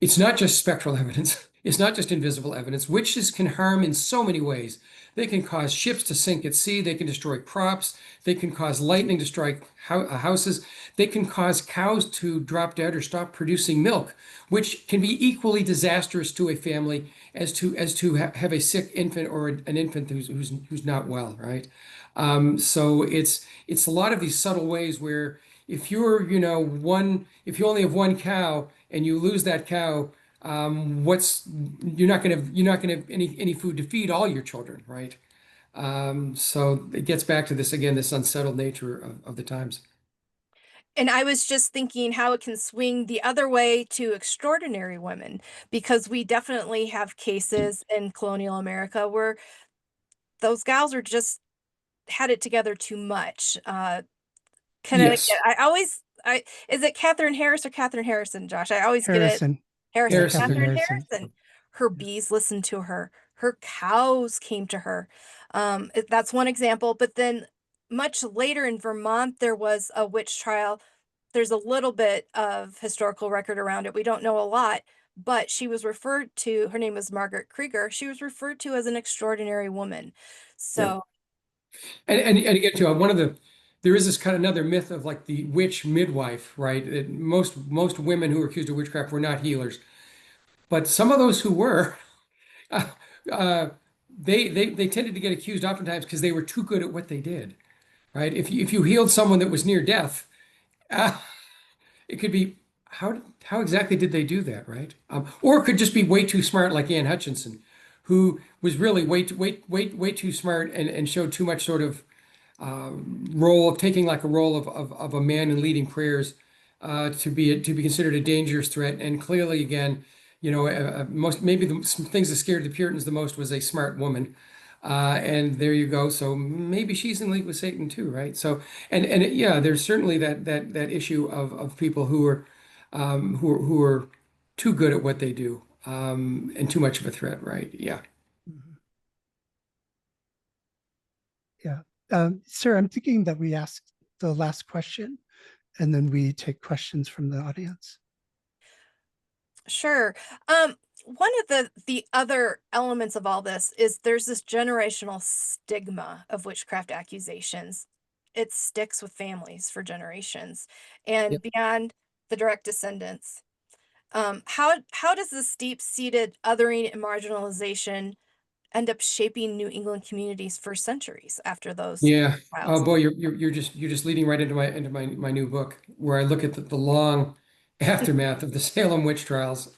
it's not just spectral evidence. It's not just invisible evidence. Witches can harm in so many ways. They can cause ships to sink at sea. They can destroy crops. They can cause lightning to strike houses. They can cause cows to drop dead or stop producing milk, which can be equally disastrous to a family as to have a sick infant or an infant who's not well, right? So it's a lot of these subtle ways where if you're, if you only have one cow and you lose that cow, you're not gonna have any food to feed all your children, right? So it gets back to this again, this unsettled nature of the times. And I was just thinking how it can swing the other way to extraordinary women, because we definitely have cases in colonial America where those gals are just had it together too much. Connecticut. Yes, Is it Catherine Harris or Catherine Harrison, Josh? I always get it. Harrison. Harrison. Harrison. Catherine Harrison. Harrison. Her bees listened to her. Her cows came to her. That's one example. But then much later in Vermont, there was a witch trial. There's a little bit of historical record around it. We don't know a lot, but she was referred to, her name was Margaret Krieger. She was referred to as an extraordinary woman. So And again, too, there is this kind of another myth of like the witch midwife, right? That most women who were accused of witchcraft were not healers, but some of those who were, uh, uh, they tended to get accused oftentimes because they were too good at what they did, right? If you healed someone that was near death, uh, it could be how exactly did they do that, right? Or it could just be way too smart, like Anne Hutchinson, who was really way too smart and showed too much sort of role of taking like a role of a man in leading prayers to be considered a dangerous threat. And clearly, again, maybe the things that scared the Puritans the most was a smart woman. And there you go. So maybe she's in league with Satan too, right? So yeah, there's certainly that issue of people who are too good at what they do and too much of a threat, right? Yeah. Mhm. Yeah. Sarah, I'm thinking that we ask the last question and then we take questions from the audience. sure. One of the other elements of all this is there's this generational stigma of witchcraft accusations. It sticks with families for generations and Yep. beyond the direct descendants. How does this deep-seated othering and marginalization end up shaping New England communities for centuries after those Yeah. Oh trials? boy, you're just leading right into my new book where I look at the long aftermath of the Salem witch trials,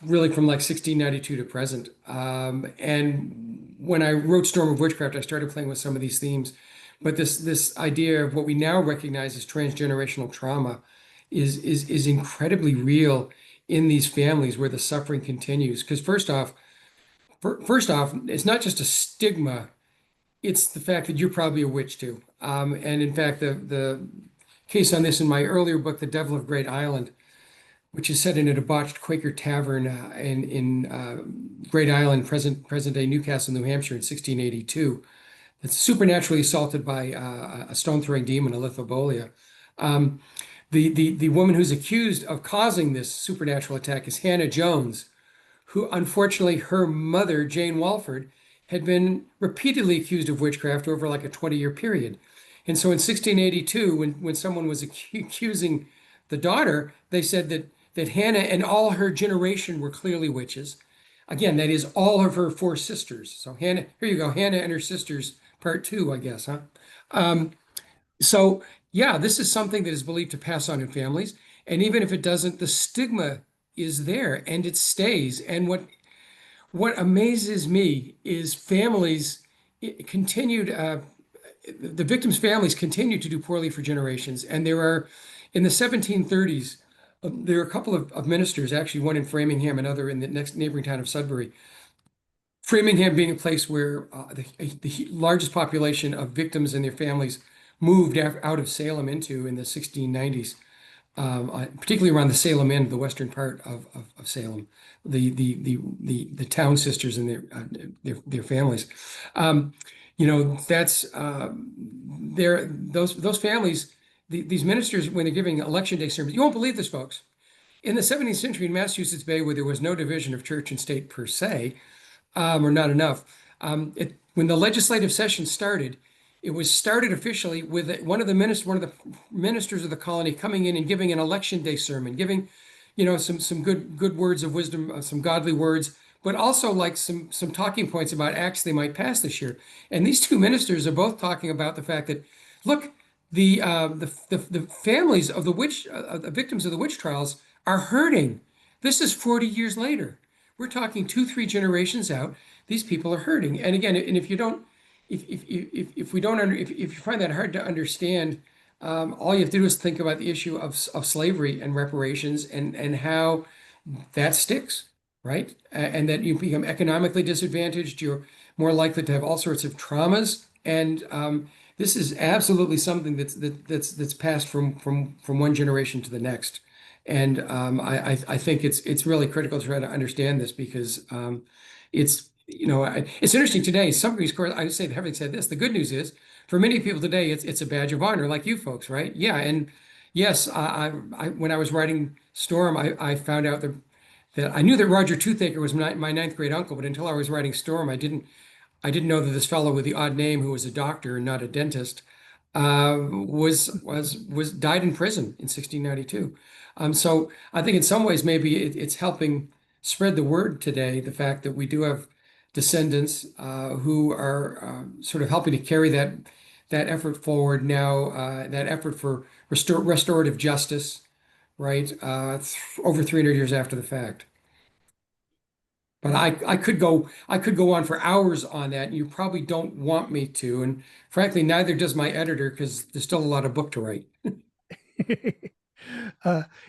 really from like 1692 to present. And when I wrote Storm of Witchcraft, I started playing with some of these themes. But this idea of what we now recognize as transgenerational trauma is incredibly real in these families where the suffering continues. Because first off, it's not just a stigma, it's the fact that you're probably a witch too. And in fact, the case on this in my earlier book, The Devil of Great Island, which is set in a debauched Quaker tavern in Great Island, present day Newcastle, New Hampshire, in 1682. It's supernaturally assaulted by a stone throwing demon, a lithobolia. Um, the woman who's accused of causing this supernatural attack is Hannah Jones, who unfortunately her mother, Jane Walford, had been repeatedly accused of witchcraft over like a 20-year period. And so in 1682, when someone was accusing the daughter, they said that Hannah and all her generation were clearly witches. Again, that is all of her four sisters. So Hannah, here you go, Hannah and her sisters, part two, I guess, huh? Um, so yeah, this is something that is believed to pass on in families. And even if it doesn't, the stigma is there and it stays. And what amazes me is families continued, the victims' families continue to do poorly for generations. And there are, in the 1730s, there are a couple of ministers, actually one in Framingham, another in the next neighboring town of Sudbury, Framingham being a place where the largest population of victims and their families moved out of Salem into in the 1690s, particularly around the Salem end, the western part of Salem, the town sisters and their families. That's those families. These ministers, when they're giving election day sermons, you won't believe this, folks. In the 17th century in Massachusetts Bay, where there was no division of church and state per se, or not enough. When the legislative session started, it was started officially with one of the ministers of the colony coming in and giving an election day sermon, giving, some good words of wisdom, some godly words, but also like some talking points about acts they might pass this year. And these two ministers are both talking about the fact that, look, the families of the victims of the witch trials are hurting. This is 40 years later. We're talking 2-3 generations out. These people are hurting. And again, and if you don't, if you find that hard to understand, all you have to do is think about the issue of slavery and reparations and how that sticks, right? And that you become economically disadvantaged. You're more likely to have all sorts of traumas. And this is absolutely something that's passed from one generation to the next. And I think it's really critical to try to understand this because it's it's interesting today. Some of these course, I say, having said this, the good news is for many people today, it's a badge of honor, like you folks, right? Yeah, and yes, I when I was writing Storm, I found out that I knew that Roger Toothaker was my ninth grade uncle, but until I was writing Storm, I didn't know that this fellow with the odd name, who was a doctor and not a dentist, was died in prison in 1692. So I think in some ways maybe it's helping spread the word today, the fact that we do have descendants who are sort of helping to carry that effort forward now, that effort for restorative justice, right? Over 300 years after the fact. But I could go on for hours on that, and you probably don't want me to. And frankly, neither does my editor because there's still a lot of book to write.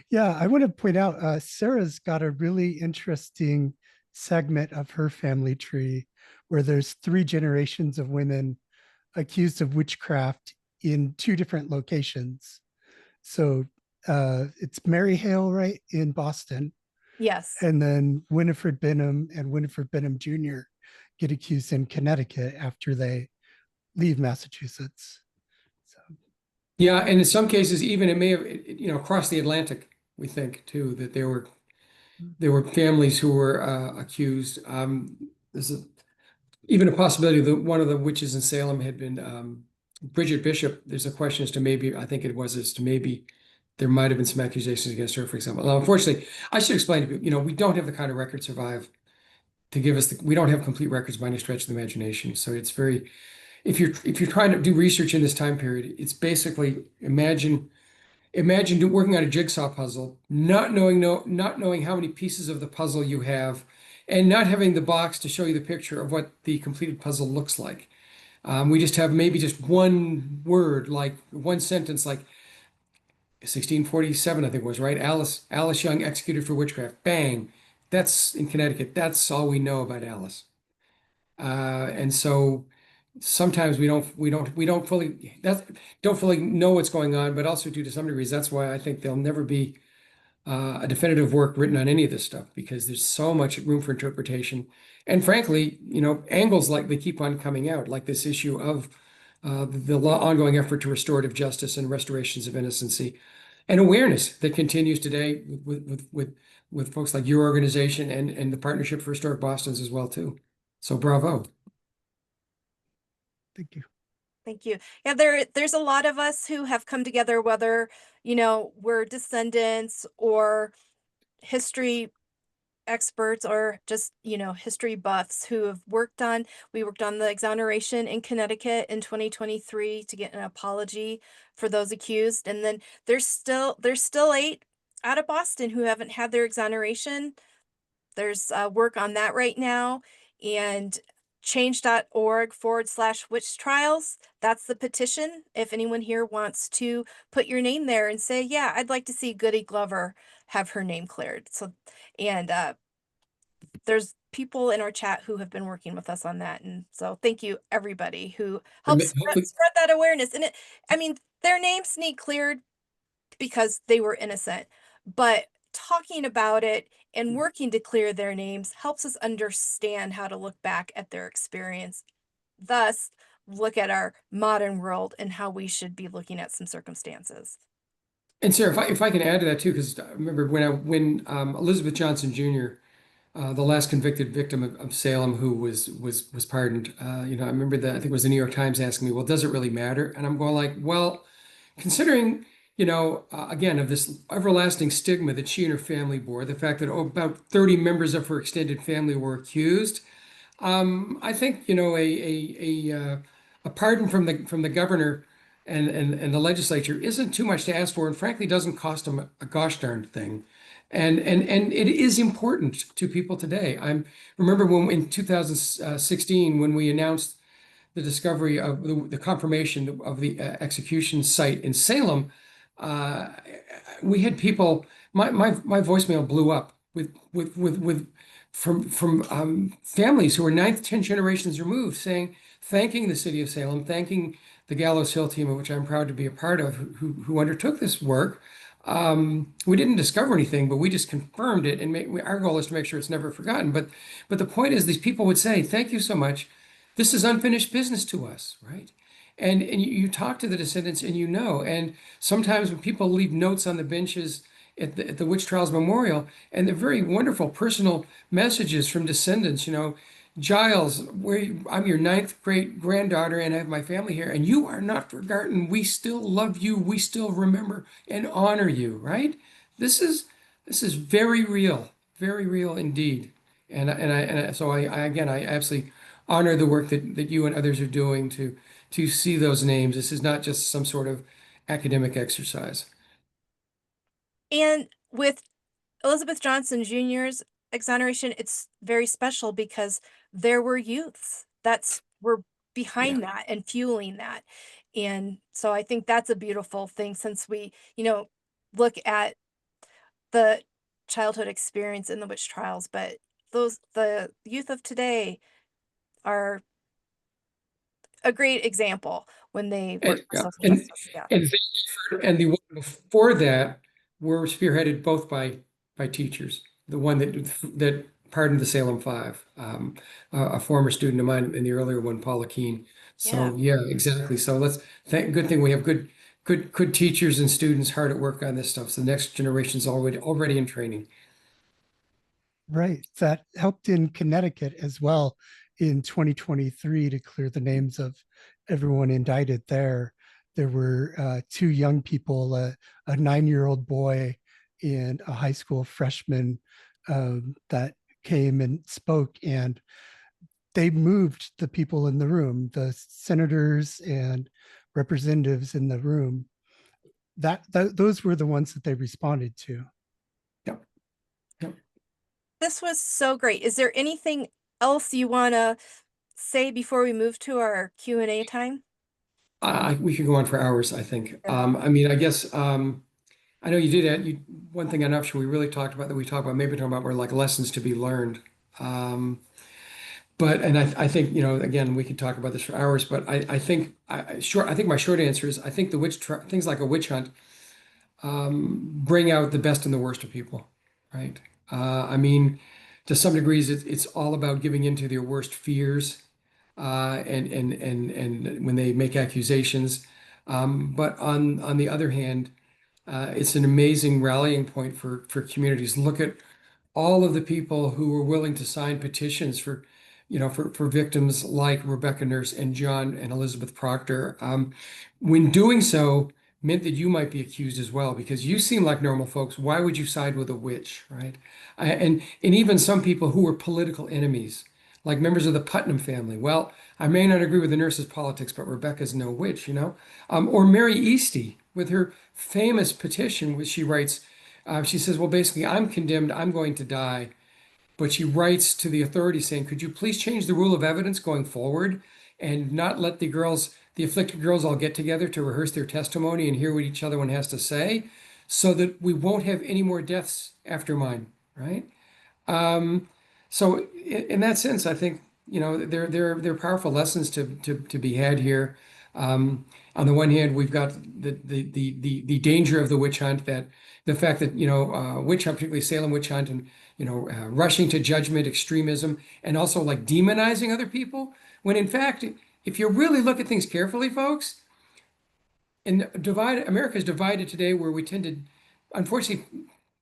Yeah, I want to point out Sarah's got a really interesting segment of her family tree where there's 3 generations of women accused of witchcraft in 2 different locations. So it's Mary Hale, right, in Boston, Yes. and then Winifred Benham and Winifred Benham Jr. get accused in Connecticut after they leave Massachusetts. So Yeah, and in some cases, even it may have, across the Atlantic, we think too, that there were families who were accused. There's even a possibility that one of the witches in Salem had been Bridget Bishop. There's a question as to maybe, I think it was as to maybe there might have been some accusations against her, for example. Now, unfortunately, I should explain to people, we don't have the kind of record survive to give us we don't have complete records by any stretch of the imagination. So it's very, if you're trying to do research in this time period, it's basically imagine working on a jigsaw puzzle, not knowing how many pieces of the puzzle you have, and not having the box to show you the picture of what the completed puzzle looks like. We just have maybe just one word, like one sentence, like 1647, I think it was, right? Alice Young executed for witchcraft. Bang. That's in Connecticut. That's all we know about Alice. And so sometimes we don't fully know what's going on, but also due to some degrees, that's why I think there'll never be a definitive work written on any of this stuff because there's so much room for interpretation. And frankly, angles like they keep on coming out, like this issue of the ongoing effort to restorative justice and restorations of innocency, and awareness that continues today with folks like your organization and the Partnership for Historic Boston's as well too. So bravo. thank you. Thank you. Yeah, there's a lot of us who have come together, whether, we're descendants or history experts or just, history buffs who have we worked on the exoneration in Connecticut in 2023 to get an apology for those accused. And then there's still 8 out of Boston who haven't had their exoneration. There's work on that right now, and change.org/witch trials. That's the petition. If anyone here wants to put your name there and say, yeah, I'd like to see Goody Glover have her name cleared. So, and there's people in our chat who have been working with us on that. And so thank you everybody who And helps hopefully, spread that awareness. And I mean, their names need cleared because they were innocent, but talking about it and working to clear their names helps us understand how to look back at their experience, thus look at our modern world and how we should be looking at some circumstances. and Sarah, if I can add to that too, because I remember when Elizabeth Johnson Jr., the last convicted victim of Salem, who was pardoned, I remember that I think it was the New York Times asking me, well, does it really matter? And I'm going like, well, considering, again, of this everlasting stigma that she and her family bore, the fact that about 30 members of her extended family were accused. I think a pardon from the governor and the legislature isn't too much to ask for, and frankly doesn't cost them a gosh darn thing. And it is important to people today. I remember when in 2016 when we announced the discovery of the confirmation of the execution site in Salem, uh, we had people. My voicemail blew up with from families who were ninth, 10th generations removed, saying, thanking the city of Salem, thanking the Gallows Hill team, of which I'm proud to be a part of, who undertook this work. We didn't discover anything, but we just confirmed it, and our goal is to make sure it's never forgotten. But the point is, these people would say, "Thank you so much. This is unfinished business to us," right? And you talk to the descendants, and and sometimes when people leave notes on the benches at the witch trials memorial, and they're very wonderful personal messages from descendants, Giles, I'm your ninth great granddaughter, and I have my family here, and you are not forgotten. We still love you. We still remember and honor you. Right? This is very real indeed. So I again I absolutely honor the work that you and others are doing to see those names. This is not just some sort of academic exercise. And with Elizabeth Johnson Jr.'s exoneration, it's very special because there were youths were behind Yeah. that and fueling that. And so I think that's a beautiful thing since we, look at the childhood experience in the witch trials, but the youth of today are a great example when they work And for yeah, social justice. Yeah. and and the one before that were spearheaded both by teachers. The one that pardoned the Salem Five, a former student of mine, and the earlier one, Paula Keen. Yeah. So yeah, exactly. So good thing we have good teachers and students hard at work on this stuff. So the next generation's already in training. Right. That helped in Connecticut as well in 2023 to clear the names of everyone indicted there. There were two young people, a 9-year-old boy and a high school freshman that came and spoke, and they moved the people in the room, the senators and representatives in the room. Those were the ones that they responded to. Yep. Yep. This was so great. Is there anything else you want to say before we move to our Q&A time? We could go on for hours, I think. Yeah. I mean, I guess I know you did that. One thing I'm not sure we really talked about that we talked about, maybe talking about were like lessons to be learned. And I think, again, we could talk about this for hours, but I think I think my short answer is I think things like a witch hunt bring out the best and the worst of people, right? I mean, to some degrees, it's all about giving into their worst fears, and when they make accusations. But on the other hand, it's an amazing rallying point for communities. Look at all of the people who were willing to sign petitions for victims like Rebecca Nurse and John and Elizabeth Proctor. When doing so meant that you might be accused as well, because you seem like normal folks. Why would you side with a witch, right? And even some people who were political enemies, like members of the Putnam family. Well, I may not agree with the nurse's politics, but Rebecca's no witch, or Mary Eastie with her famous petition, which she writes. She says, well, basically, I'm condemned, I'm going to die. But she writes to the authorities saying, could you please change the rule of evidence going forward and not let the afflicted girls all get together to rehearse their testimony and hear what each other one has to say so that we won't have any more deaths after mine, right? So in that sense, I think, there are powerful lessons to be had here. On the one hand, we've got the danger of the witch hunt, that the fact that, witch hunt, particularly Salem witch hunt, and, rushing to judgment, extremism, and also like demonizing other people. When in fact, if you really look at things carefully, folks, America is divided today, where we tend to, unfortunately,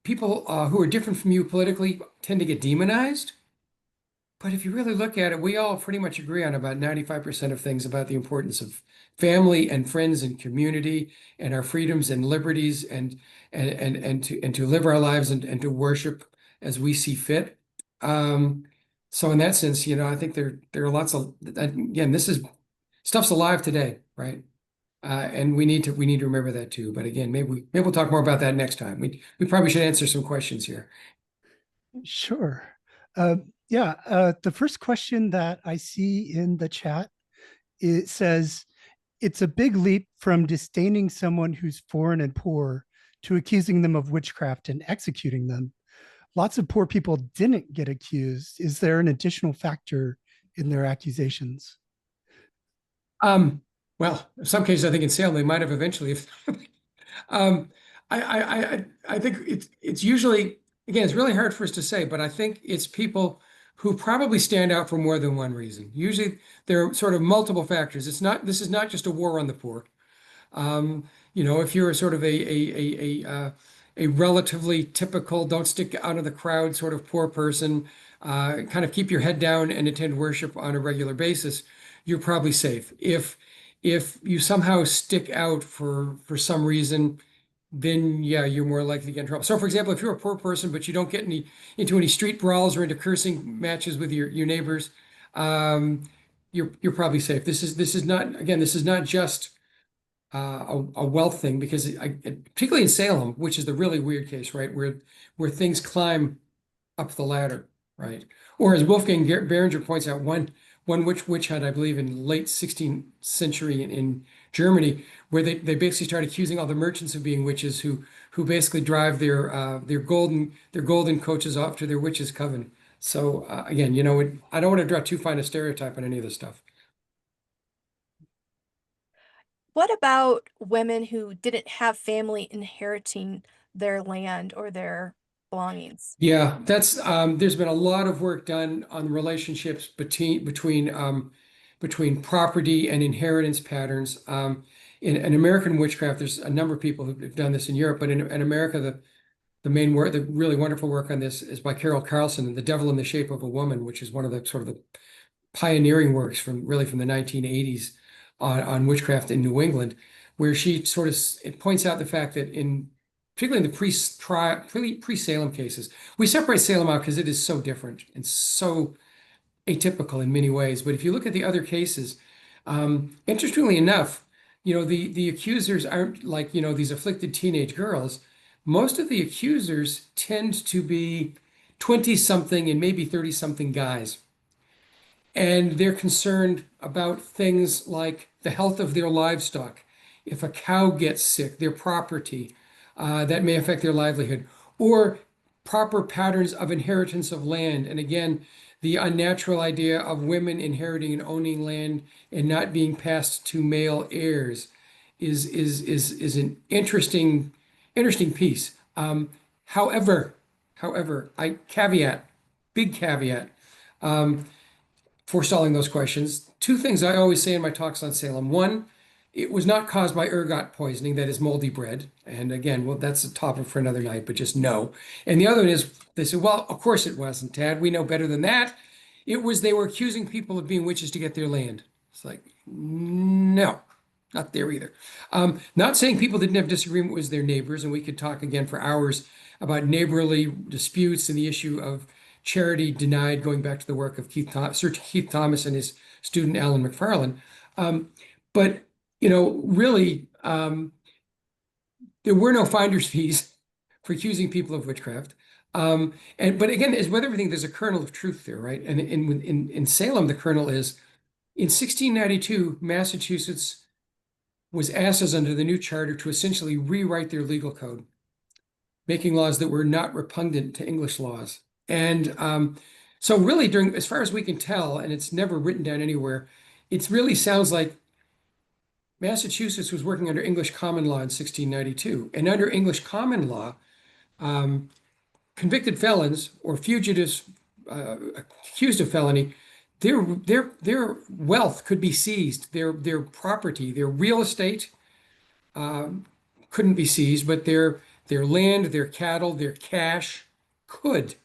people who are different from you politically tend to get demonized. But if you really look at it, we all pretty much agree on about 95% of things about the importance of family and friends and community and our freedoms and liberties, and to live our lives, and to worship as we see fit. So in that sense, I think there are lots of, again, this is stuff's alive today, right? And we need to remember that too. But again, maybe we'll talk more about that next time. We probably should answer some questions here. Sure. Yeah, the first question that I see in the chat, it says, it's a big leap from disdaining someone who's foreign and poor to accusing them of witchcraft and executing them. Lots of poor people didn't get accused. Is there an additional factor in their accusations? Well, in some cases, I think in Salem they might have eventually. um, I think it's usually, again, it's really hard for us to say, but I think it's people who probably stand out for more than one reason. Usually there are sort of multiple factors. This is not just a war on the poor. If you're a sort of a relatively typical, don't stick out of the crowd sort of poor person, kind of keep your head down and attend worship on a regular basis, you're probably safe. If you somehow stick out for some reason, then yeah, you're more likely to get in trouble. So for example, if you're a poor person, but you don't get into any street brawls or into cursing matches with your neighbors, you're probably safe. This is not just a wealth thing, because particularly in Salem, which is the really weird case, right, where things climb up the ladder, right? Or as Wolfgang Behringer points out, one witch hunt, I believe, in late 16th century in Germany, where they basically start accusing all the merchants of being witches, who basically drive their golden coaches off to their witches' coven. So again, I don't want to draw too fine a stereotype on any of this stuff. What about women who didn't have family inheriting their land or their belongings? Yeah, that's there's been a lot of work done on relationships between property and inheritance patterns. In American witchcraft, there's a number of people who've done this in Europe, but in America, the main work, the really wonderful work on this is by Carol Carlson, The Devil in the Shape of a Woman, which is one of the sort of the pioneering works from the 1980s on witchcraft in New England, where she sort of it points out the fact that particularly in the pre-Salem cases, we separate Salem out because it is so different and so atypical in many ways. But if you look at the other cases, interestingly enough, the accusers aren't like, these afflicted teenage girls. Most of the accusers tend to be 20-something and maybe 30-something guys. And they're concerned about things like the health of their livestock. If a cow gets sick, their property, that may affect their livelihood, or proper patterns of inheritance of land. And again, the unnatural idea of women inheriting and owning land and not being passed to male heirs is an interesting piece. However, big caveat, forestalling those questions. Two things I always say in my talks on Salem. One, it was not caused by ergot poisoning, that is moldy bread. And again, well, that's a topic for another night, but just no. And the other one is, they said, well, of course it wasn't, Tad. We know better than that. They were accusing people of being witches to get their land. It's like, no, not there either. Not saying people didn't have disagreement with their neighbors, and we could talk again for hours about neighborly disputes and the issue of charity denied, going back to the work of Sir Keith Thomas and his student Alan McFarlane. But really, there were no finder's fees for accusing people of witchcraft. But again, as with everything, there's a kernel of truth there, right? And in Salem, the kernel is, in 1692, Massachusetts was asked, as under the new charter, to essentially rewrite their legal code, making laws that were not repugnant to English laws. And So really during, as far as we can tell, and it's never written down anywhere, it really sounds like Massachusetts was working under English common law in 1692. And under English common law, um, convicted felons or fugitives accused of felony, their wealth could be seized, their property, their real estate couldn't be seized, but their land, their cattle, their cash could.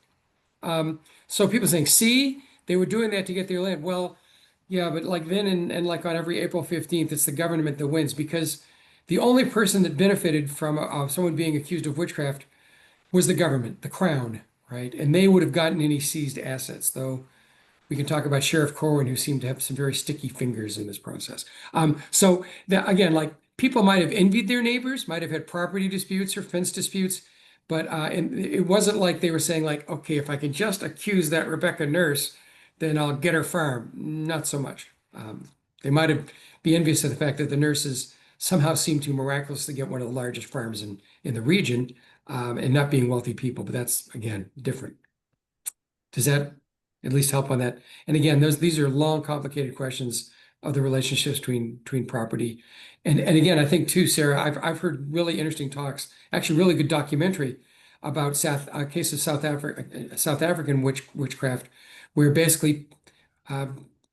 So people saying, see, they were doing that to get their land. Well, yeah, but like then and like on every April 15th, it's the government that wins because the only person that benefited from someone being accused of witchcraft was the government, the crown, right? And they would have gotten any seized assets, though we can talk about Sheriff Corwin, who seemed to have some very sticky fingers in this process. So that again, like people might have envied their neighbors, might have had property disputes or fence disputes, but and it wasn't like they were saying like, okay, if I can just accuse that Rebecca nurse, then I'll get her farm. Not so much. They might have be envious of the fact that the nurses somehow seemed to miraculously get one of the largest farms in the region, and not being wealthy people. But that's again different. Does that at least help on that? And again, these are long, complicated questions of the relationships between property. And again, I think too, Sarah, I've heard really interesting talks, actually really good documentary about case of South African witchcraft, where basically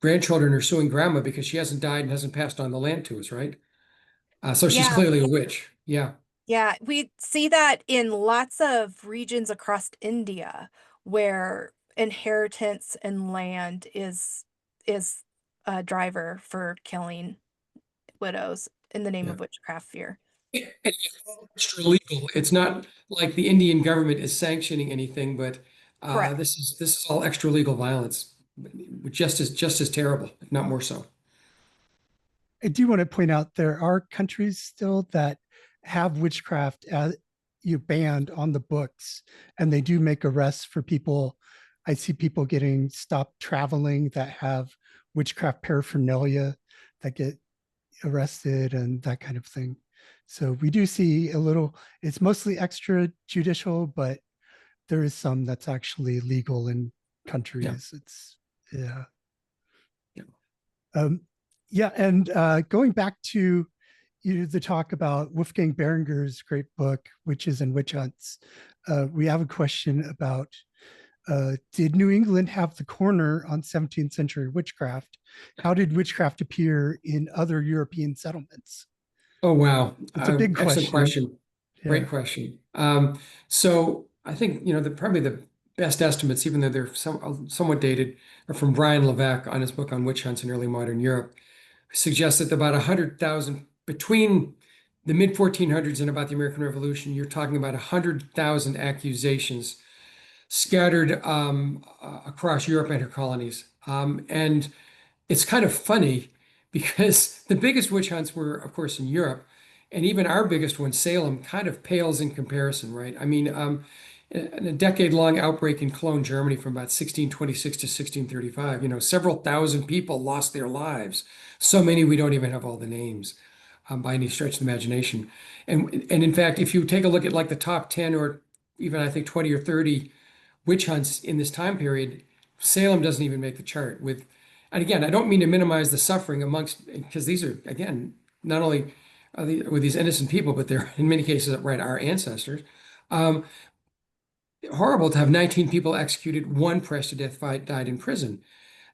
grandchildren are suing grandma because she hasn't died and hasn't passed on the land to us, right? So she's Yeah. clearly a witch. Yeah. Yeah, we see that in lots of regions across India where inheritance and land is a driver for killing widows in the name Yeah. of witchcraft fear. And it's all extra legal. It's not like the Indian government is sanctioning anything, but Correct. this is all extra legal violence, just as terrible, if not more so. I do want to point out there are countries still that have witchcraft as you banned on the books, and they do make arrests for people. I see people getting stopped traveling that have witchcraft paraphernalia that get arrested and that kind of thing. So we do see a little, it's mostly extrajudicial, but there is some that's actually legal in countries. It's, yeah. Um, yeah, and going back to the talk about Wolfgang Behringer's great book, Witches and Witch Hunts, we have a question about, did New England have the corner on 17th century witchcraft? How did witchcraft appear in other European settlements? Oh, wow. It's a big Excellent question. Yeah. Great question. So I think, probably the best estimates, even though they're somewhat dated, are from Brian Levesque on his book on witch hunts in early modern Europe, suggests that about 100,000 between the mid 1400s and about the American Revolution, you're talking about 100,000 accusations scattered across Europe and her colonies. And it's kind of funny because the biggest witch hunts were, of course, in Europe. And even our biggest one, Salem, kind of pales in comparison, right? I mean, in a decade-long outbreak in Cologne, Germany from about 1626 to 1635, several thousand people lost their lives. So many we don't even have all the names by any stretch of the imagination. And in fact, if you take a look at like the top 10 or even I think 20 or 30 witch hunts in this time period, Salem doesn't even make the chart with, and again, I don't mean to minimize the suffering amongst, because these are, again, not only were these innocent people, but they're in many cases, right, our ancestors. Horrible to have 19 people executed, one pressed to death, died in prison,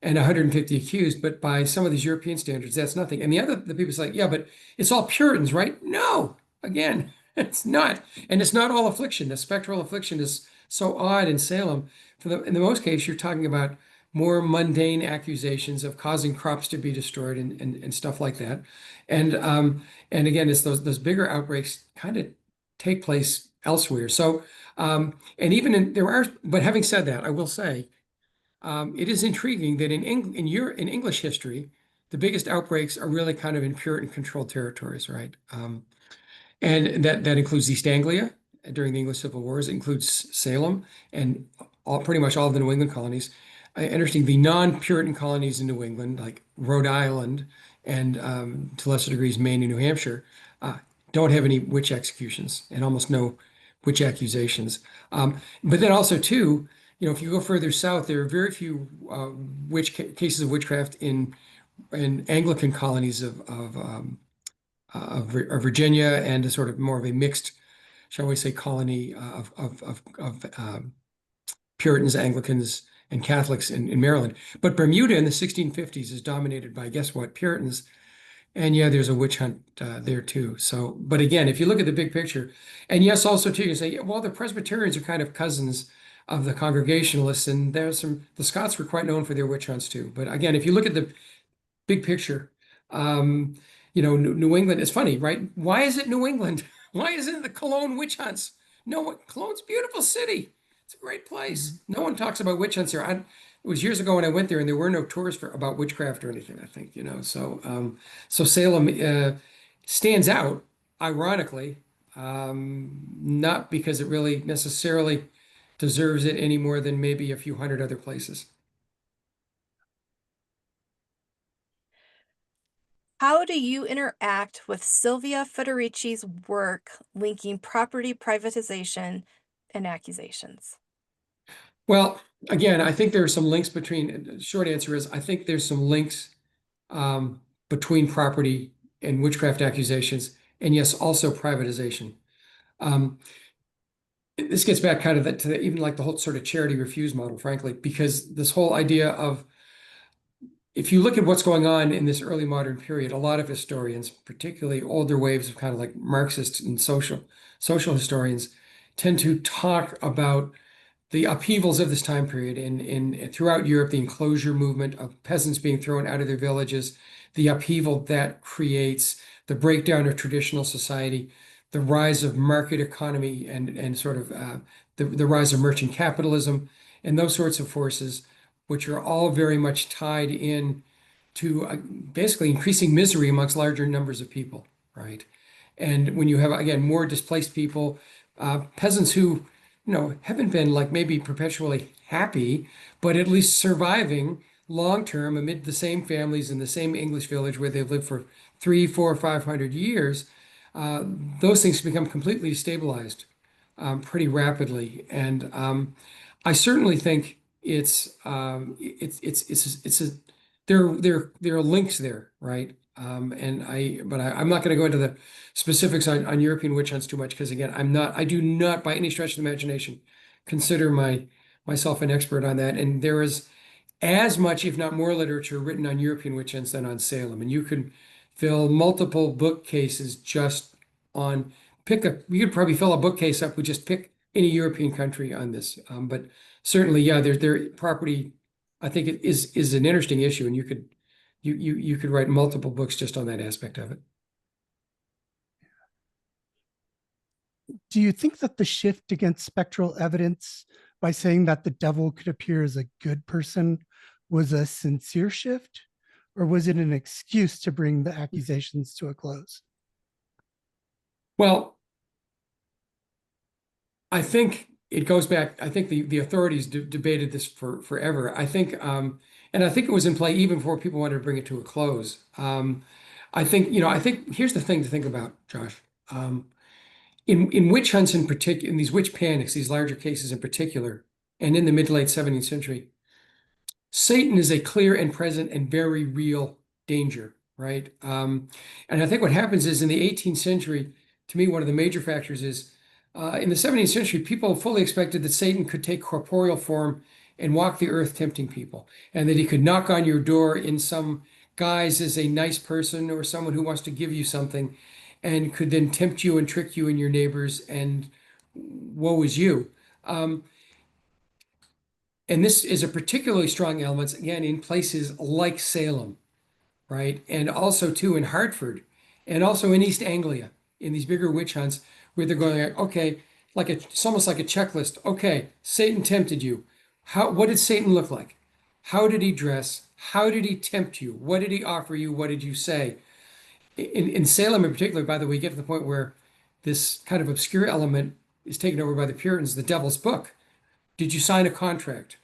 and 150 accused. But by some of these European standards, that's nothing. And the people say, yeah, but it's all Puritans, right? No, again, it's not. And it's not all affliction. The spectral affliction is so odd in Salem. In the most case, you're talking about more mundane accusations of causing crops to be destroyed and stuff like that. And again, it's those bigger outbreaks kind of take place elsewhere. So and even but having said that, I will say it is intriguing that in English history, the biggest outbreaks are really kind of in Puritan controlled territories, right? And that includes East Anglia during the English Civil Wars. It includes Salem and pretty much all of the New England colonies. Interesting, the non-Puritan colonies in New England, like Rhode Island and to lesser degrees Maine and New Hampshire, don't have any witch executions and almost no witch accusations. But then also too, if you go further south, there are very few cases of witchcraft in Anglican colonies of Virginia, and a sort of more of a mixed, shall we say, colony of Puritans, Anglicans, and Catholics in Maryland. But Bermuda in the 1650s is dominated by, guess what, Puritans. And yeah, there's a witch hunt there too. So, but again, if you look at the big picture, and yes, also too, you say, yeah, well, the Presbyterians are kind of cousins of the Congregationalists, and the Scots were quite known for their witch hunts too. But again, if you look at the big picture, um, New England, it's funny, right? Why is it New England? Why isn't it the Cologne witch hunts? No, Cologne's a beautiful city. It's a great place. No one talks about witch hunts here. It was years ago when I went there, and there were no tours about witchcraft or anything, I think, so Salem stands out, ironically, not because it really necessarily deserves it any more than maybe a few hundred other places. How do you interact with Sylvia Federici's work linking property privatization and accusations? Well, again, I think there are some links short answer is, I think there's some links between property and witchcraft accusations, and yes, also privatization. This gets back kind of to even like the whole sort of charity refuse model, frankly, because this whole idea of, if you look at what's going on in this early modern period, a lot of historians, particularly older waves of kind of like Marxists and social historians, tend to talk about the upheavals of this time period in throughout Europe, the enclosure movement of peasants being thrown out of their villages, the upheaval that creates the breakdown of traditional society, the rise of market economy, and sort of the rise of merchant capitalism, and those sorts of forces, which are all very much tied in to basically increasing misery amongst larger numbers of people, right? And when you have, again, more displaced people, peasants who haven't been like maybe perpetually happy, but at least surviving long term amid the same families in the same English village where they've lived for 300, 400, 500 years, those things become completely destabilized pretty rapidly. And I certainly think there are links there, right? I'm not going to go into the specifics on European witch hunts too much, because again, I do not by any stretch of the imagination consider myself an expert on that. And there is as much, if not more, literature written on European witch hunts than on Salem. And you could fill multiple bookcases just on you could probably fill a bookcase up with just pick any European country on this. But certainly, yeah, their property, I think it is an interesting issue, and you could write multiple books just on that aspect of it. Do you think that the shift against spectral evidence by saying that the devil could appear as a good person was a sincere shift, or was it an excuse to bring the accusations to a close? Well, I think it goes back. I think the authorities debated this forever. I think, and I think it was in play even before people wanted to bring it to a close. I think here's the thing to think about, Josh. In witch hunts in particular, in these witch panics, these larger cases in particular, and in the mid to late 17th century, Satan is a clear and present and very real danger, right? And I think what happens is in the 18th century, to me, one of the major factors is in the 17th century, people fully expected that Satan could take corporeal form and walk the earth tempting people, and that he could knock on your door in some guise as a nice person or someone who wants to give you something, and could then tempt you and trick you and your neighbors, and woe is you. And this is a particularly strong element, again, in places like Salem, right? And also, too, in Hartford, and also in East Anglia, in these bigger witch hunts, where they're going, okay, it's almost like a checklist. Okay, Satan tempted you. What did Satan look like? How did he dress? How did he tempt you? What did he offer you? What did you say? In Salem in particular, by the way, you get to the point where this kind of obscure element is taken over by the Puritans, the devil's book. Did you sign a contract?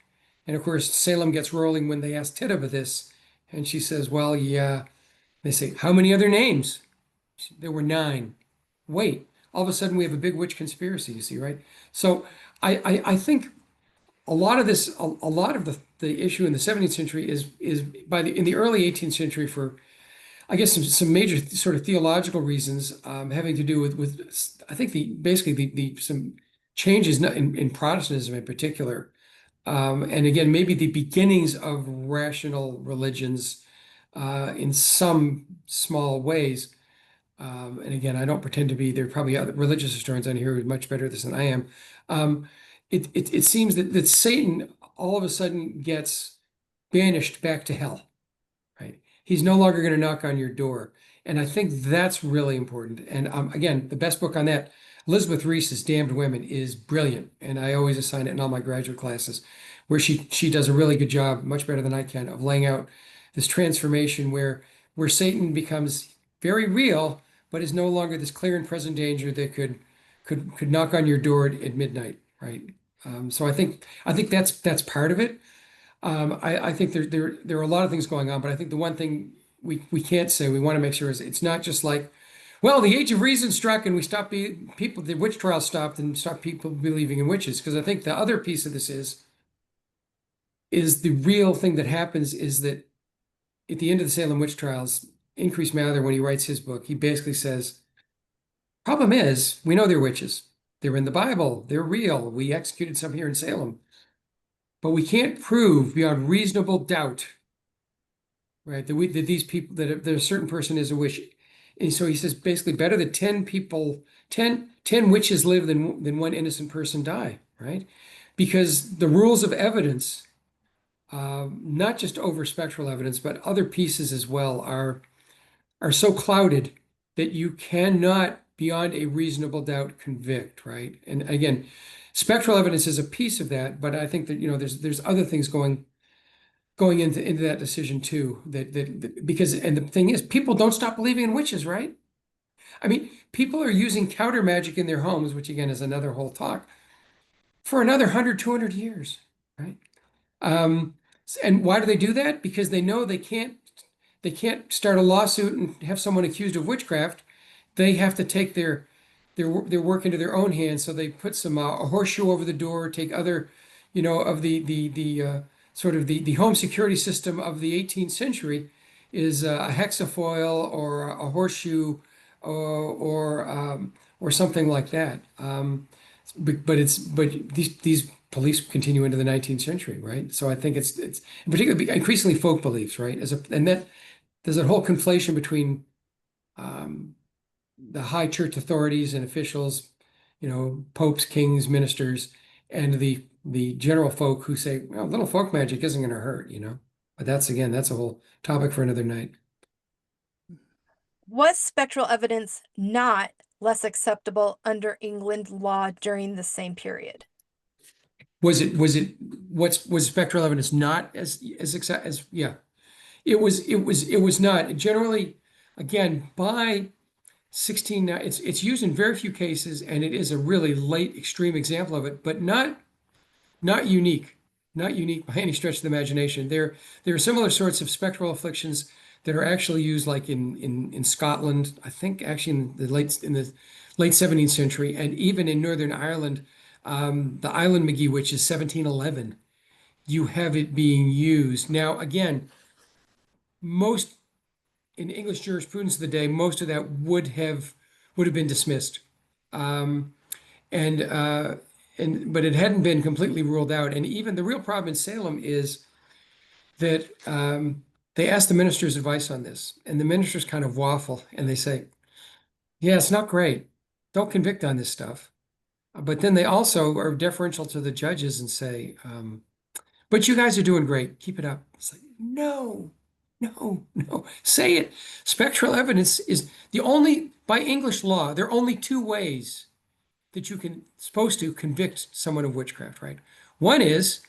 And of course, Salem gets rolling when they ask Tituba this, and she says, well, yeah. They say, how many other names? There were 9. Wait, all of a sudden we have a big witch conspiracy, you see, right? So I think a lot of this, a lot of the issue in the 17th century is in the early 18th century for, I guess, some major sort of theological reasons, having to do with I think basically the some changes in Protestantism in particular, and again maybe the beginnings of rational religions in some small ways. And again, I don't pretend to be. There are probably other religious historians on here who are much better at this than I am. Um, it seems that Satan all of a sudden gets banished back to hell, right? He's no longer going to knock on your door. And I think that's really important. And again, the best book on that, Elizabeth Reese's Damned Women, is brilliant. And I always assign it in all my graduate classes, where she does a really good job, much better than I can, of laying out this transformation where Satan becomes very real, but is no longer this clear and present danger that could knock on your door at midnight, right? So I think that's part of it. I think there are a lot of things going on, but I think the one thing we can't say, we want to make sure, is it's not just like, well, the age of reason struck and we stopped people, the witch trial stopped and stopped people believing in witches. Because I think the other piece of this is the real thing that happens is that at the end of the Salem witch trials, Increase Mather, when he writes his book, he basically says, problem is, we know they're witches. They're in the Bible. They're real. We executed some here in Salem. But we can't prove beyond reasonable doubt, right, that these people, that a certain person is a witch. And so he says, basically, better that 10 people, 10 witches live than one innocent person die, right? Because the rules of evidence, not just over spectral evidence, but other pieces as well, are so clouded that you cannot, beyond a reasonable doubt, convict, right? And again, spectral evidence is a piece of that, but I think that, there's other things going into that decision too. Because, and the thing is, people don't stop believing in witches, right? I mean, people are using counter magic in their homes, which again is another whole talk, for another 100, 200 years, right? And why do they do that? Because they know they can't start a lawsuit and have someone accused of witchcraft. They have to take their work into their own hands. So they put some a horseshoe over the door, take other, of the sort of the home security system of the 18th century is a hexafoil or a horseshoe or something like that. But these beliefs continue into the 19th century, right? So I think it's in particular increasingly folk beliefs, right? And that there's a whole conflation between the high church authorities and officials, popes, kings, ministers, and the general folk who say, well, little folk magic isn't going to hurt, But that's a whole topic for another night. Was spectral evidence not less acceptable under England law during the same period? Was spectral evidence not as yeah. It was not. Generally, again, by 16, it's used in very few cases, and it is a really late extreme example of it, but not unique, by any stretch of the imagination. There are similar sorts of spectral afflictions that are actually used, like in Scotland, I think actually in the late 17th century, and even in Northern Ireland, the Island McGee witch is 1711. You have it being used now. Again, most in English jurisprudence of the day, most of that would have been dismissed, but it hadn't been completely ruled out. And even the real problem in Salem is that they ask the minister's advice on this, and the ministers kind of waffle, and they say, "Yeah, it's not great. Don't convict on this stuff." But then they also are deferential to the judges and say, "But you guys are doing great. Keep it up." It's like, no. Say it. Spectral evidence is by English law, there are only two ways that supposed to convict someone of witchcraft, right? One is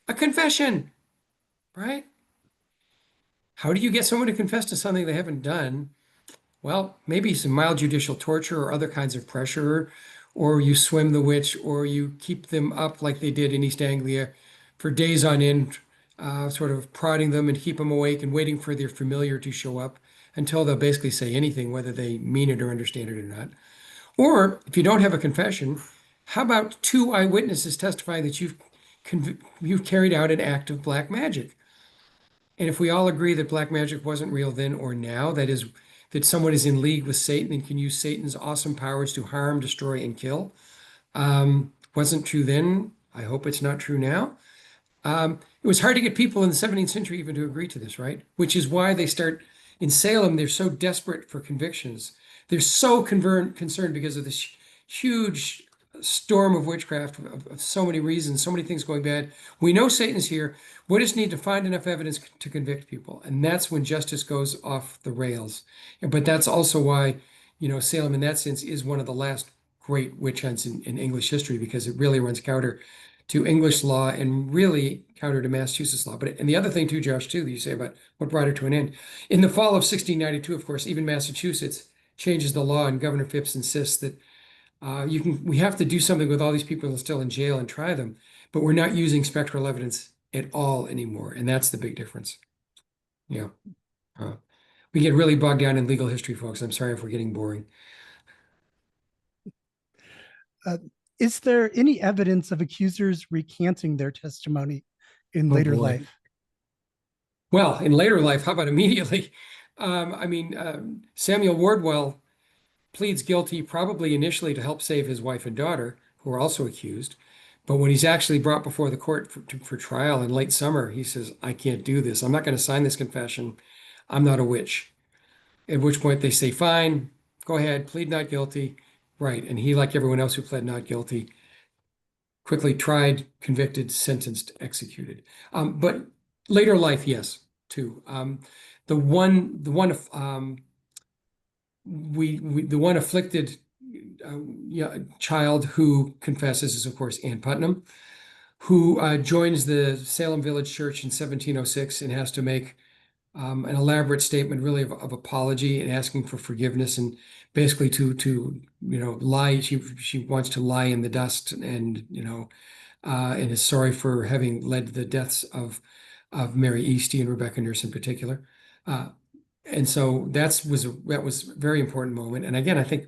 a confession, right? How do you get someone to confess to something they haven't done? Well, maybe some mild judicial torture or other kinds of pressure, or you swim the witch, or you keep them up like they did in East Anglia for days on end, sort of prodding them and keep them awake and waiting for their familiar to show up until they'll basically say anything, whether they mean it or understand it or not. Or if you don't have a confession, how about two eyewitnesses testifying that you've carried out an act of black magic. And if we all agree that black magic wasn't real then or now, that is, that someone is in league with Satan and can use Satan's awesome powers to harm, destroy, and kill, wasn't true then. I hope it's not true now. It was hard to get people in the 17th century even to agree to this, right? Which is why they start in Salem. They're so desperate for convictions. They're so concerned because of this huge storm of witchcraft of so many reasons, so many things going bad. We know Satan's here. We just need to find enough evidence to convict people. And that's when justice goes off the rails. But that's also why, Salem in that sense is one of the last great witch hunts in English history, because it really runs counter to English law and really counter to Massachusetts law. And the other thing too, Josh, too, that you say about what brought it to an end. In the fall of 1692, of course, even Massachusetts changes the law, and Governor Phipps insists that we have to do something with all these people still in jail and try them, but we're not using spectral evidence at all anymore. And that's the big difference. Yeah. We get really bogged down in legal history, folks. I'm sorry if we're getting boring. Is there any evidence of accusers recanting their testimony in Oh, later boy. life? Well, in later life, how about immediately? Samuel Wardwell pleads guilty probably initially to help save his wife and daughter, who are also accused. But when he's actually brought before the court for trial in late summer, he says, I can't do this. I'm not going to sign this confession. I'm not a witch. At which point they say, fine, go ahead, plead not guilty. Right. And he, like everyone else who pled not guilty, quickly tried, convicted, sentenced, executed. But later life, yes, too. The one afflicted child who confesses is, of course, Ann Putnam, who joins the Salem Village Church in 1706 and has to make an elaborate statement, really, of apology and asking for forgiveness, and basically to lie. She wants to lie in the dust, and and is sorry for having led to the deaths of Mary Eastie and Rebecca Nurse in particular. And so that was a very important moment. And again, I think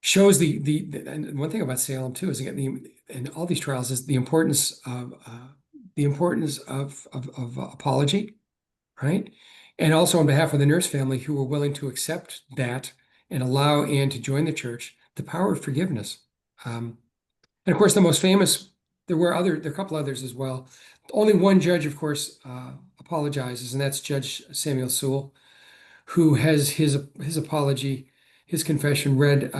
shows and one thing about Salem too is, again, and all these trials, is the importance of apology, right? And also on behalf of the Nurse family, who were willing to accept that and allow Anne to join the church, the power of forgiveness. And of course, the most famous, there are a couple others as well. Only one judge, of course, apologizes, and that's Judge Samuel Sewell, who has his apology, his confession read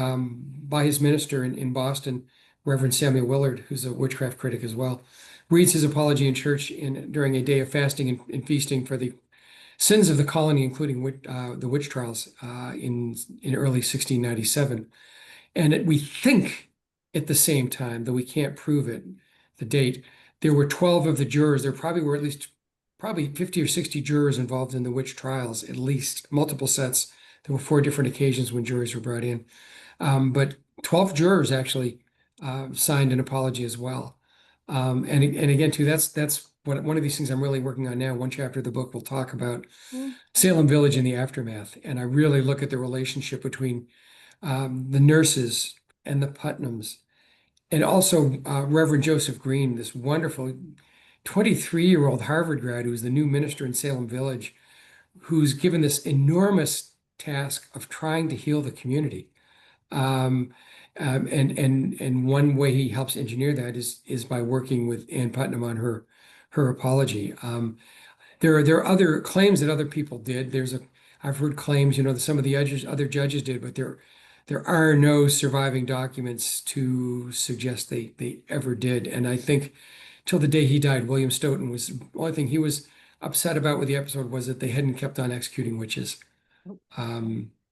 by his minister in Boston, Reverend Samuel Willard, who's a witchcraft critic as well, reads his apology in church during a day of fasting and feasting for the sins of the colony, including the witch trials in early 1697. And we think at the same time, though we can't prove it, the date, there were 12 of the jurors. There probably were at least 50 or 60 jurors involved in the witch trials, at least multiple sets. There were 4 different occasions when juries were brought in. But 12 jurors actually signed an apology as well. And again, too, that's one of these things I'm really working on now. One chapter of the book will talk about Salem Village and the aftermath. And I really look at the relationship between the nurses and the Putnams, and also Reverend Joseph Green, this wonderful 23-year-old Harvard grad who's the new minister in Salem Village, who's given this enormous task of trying to heal the community. And one way he helps engineer that is by working with Ann Putnam on her apology. There are other claims that other people did. I've heard claims, that some of the other judges did, but there are no surviving documents to suggest they ever did. And I think till the day he died, William Stoughton was the only thing he was upset about with the episode was that they hadn't kept on executing witches.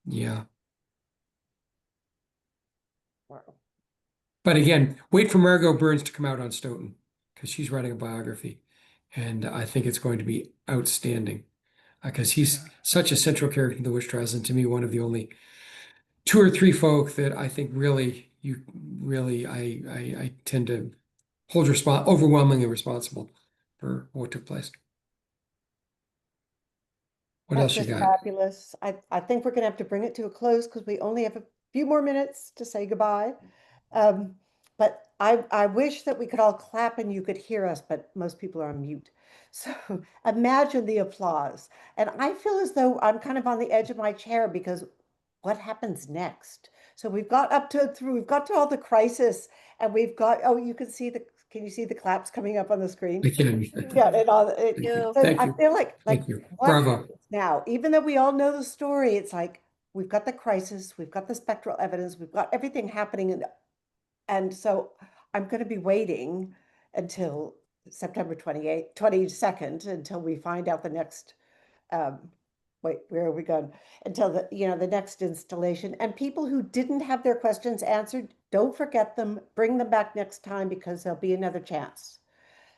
Yeah. Wow. But again, wait for Margot Burns to come out on Stoughton, because she's writing a biography, and I think it's going to be outstanding, because he's such a central character in the witch trials, and to me, one of the only 2 or 3 folk that I think I tend to hold overwhelmingly responsible for what took place. What That's else you just got? fabulous. I think we're going to have to bring it to a close because we only have a few more minutes to say goodbye. But I wish that we could all clap and you could hear us, but most people are on mute. So imagine the applause. And I feel as though I'm kind of on the edge of my chair because what happens next? So we've got we've got to all the crisis and we've got, oh, you can see can you see the claps coming up on the screen? I can. Yeah, and all, Thank you. so Thank I you. feel like Thank you. what Bravo. happens now? Even though we all know the story, it's like we've got the crisis, we've got the spectral evidence, we've got everything happening, and so I'm going to be waiting until September 28th, 22nd, until we find out the next. Um, wait, where are we going? Until the next installation. And people who didn't have their questions answered, don't forget them. Bring them back next time because there'll be another chance.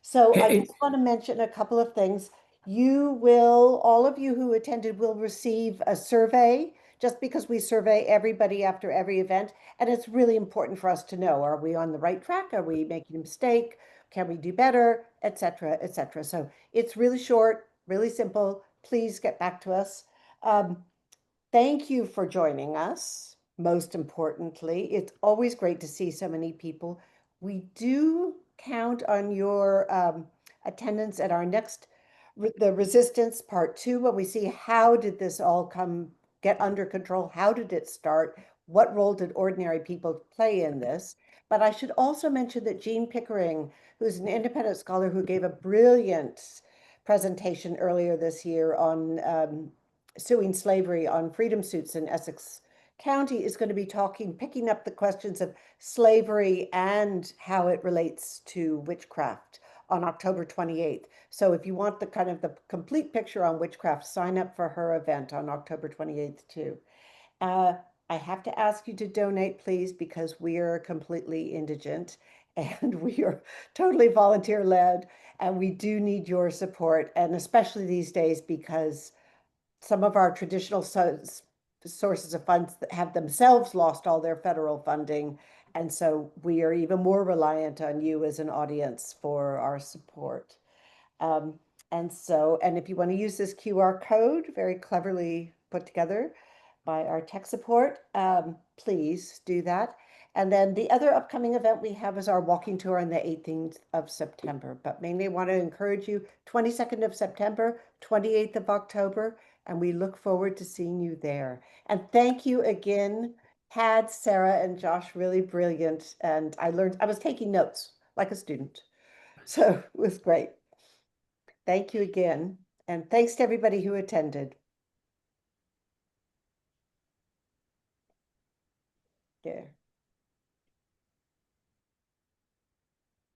So I Hey, just want to mention a couple of things. All of you who attended will receive a survey just because we survey everybody after every event. And it's really important for us to know, are we on the right track? Are we making a mistake? Can we do better? Et cetera, et cetera. So it's really short, really simple. Please get back to us. Thank you for joining us. Most importantly, it's always great to see so many people. We do count on your attendance at our next, the Resistance Part 2, when we see how did this all get under control? How did it start? What role did ordinary people play in this? But I should also mention that Jean Pickering, who's an independent scholar who gave a brilliant presentation earlier this year on suing slavery on freedom suits in Essex County, is going to be picking up the questions of slavery and how it relates to witchcraft on October 28th. So if you want the complete picture on witchcraft, sign up for her event on October 28th too. I have to ask you to donate, please, because we are completely indigent and we are totally volunteer led, and we do need your support, and especially these days because some of our traditional sources of funds that have themselves lost all their federal funding. And so we are even more reliant on you as an audience for our support. Um, and if you want to use this QR code, very cleverly put together by our tech support, please do that. And then the other upcoming event we have is our walking tour on the 18th of September. But mainly I want to encourage you, 22nd of September, 28th of October, and we look forward to seeing you there. And thank you again, Tad, Sarah, and Josh, really brilliant. And I was taking notes like a student. So it was great. Thank you again. And thanks to everybody who attended. Yeah.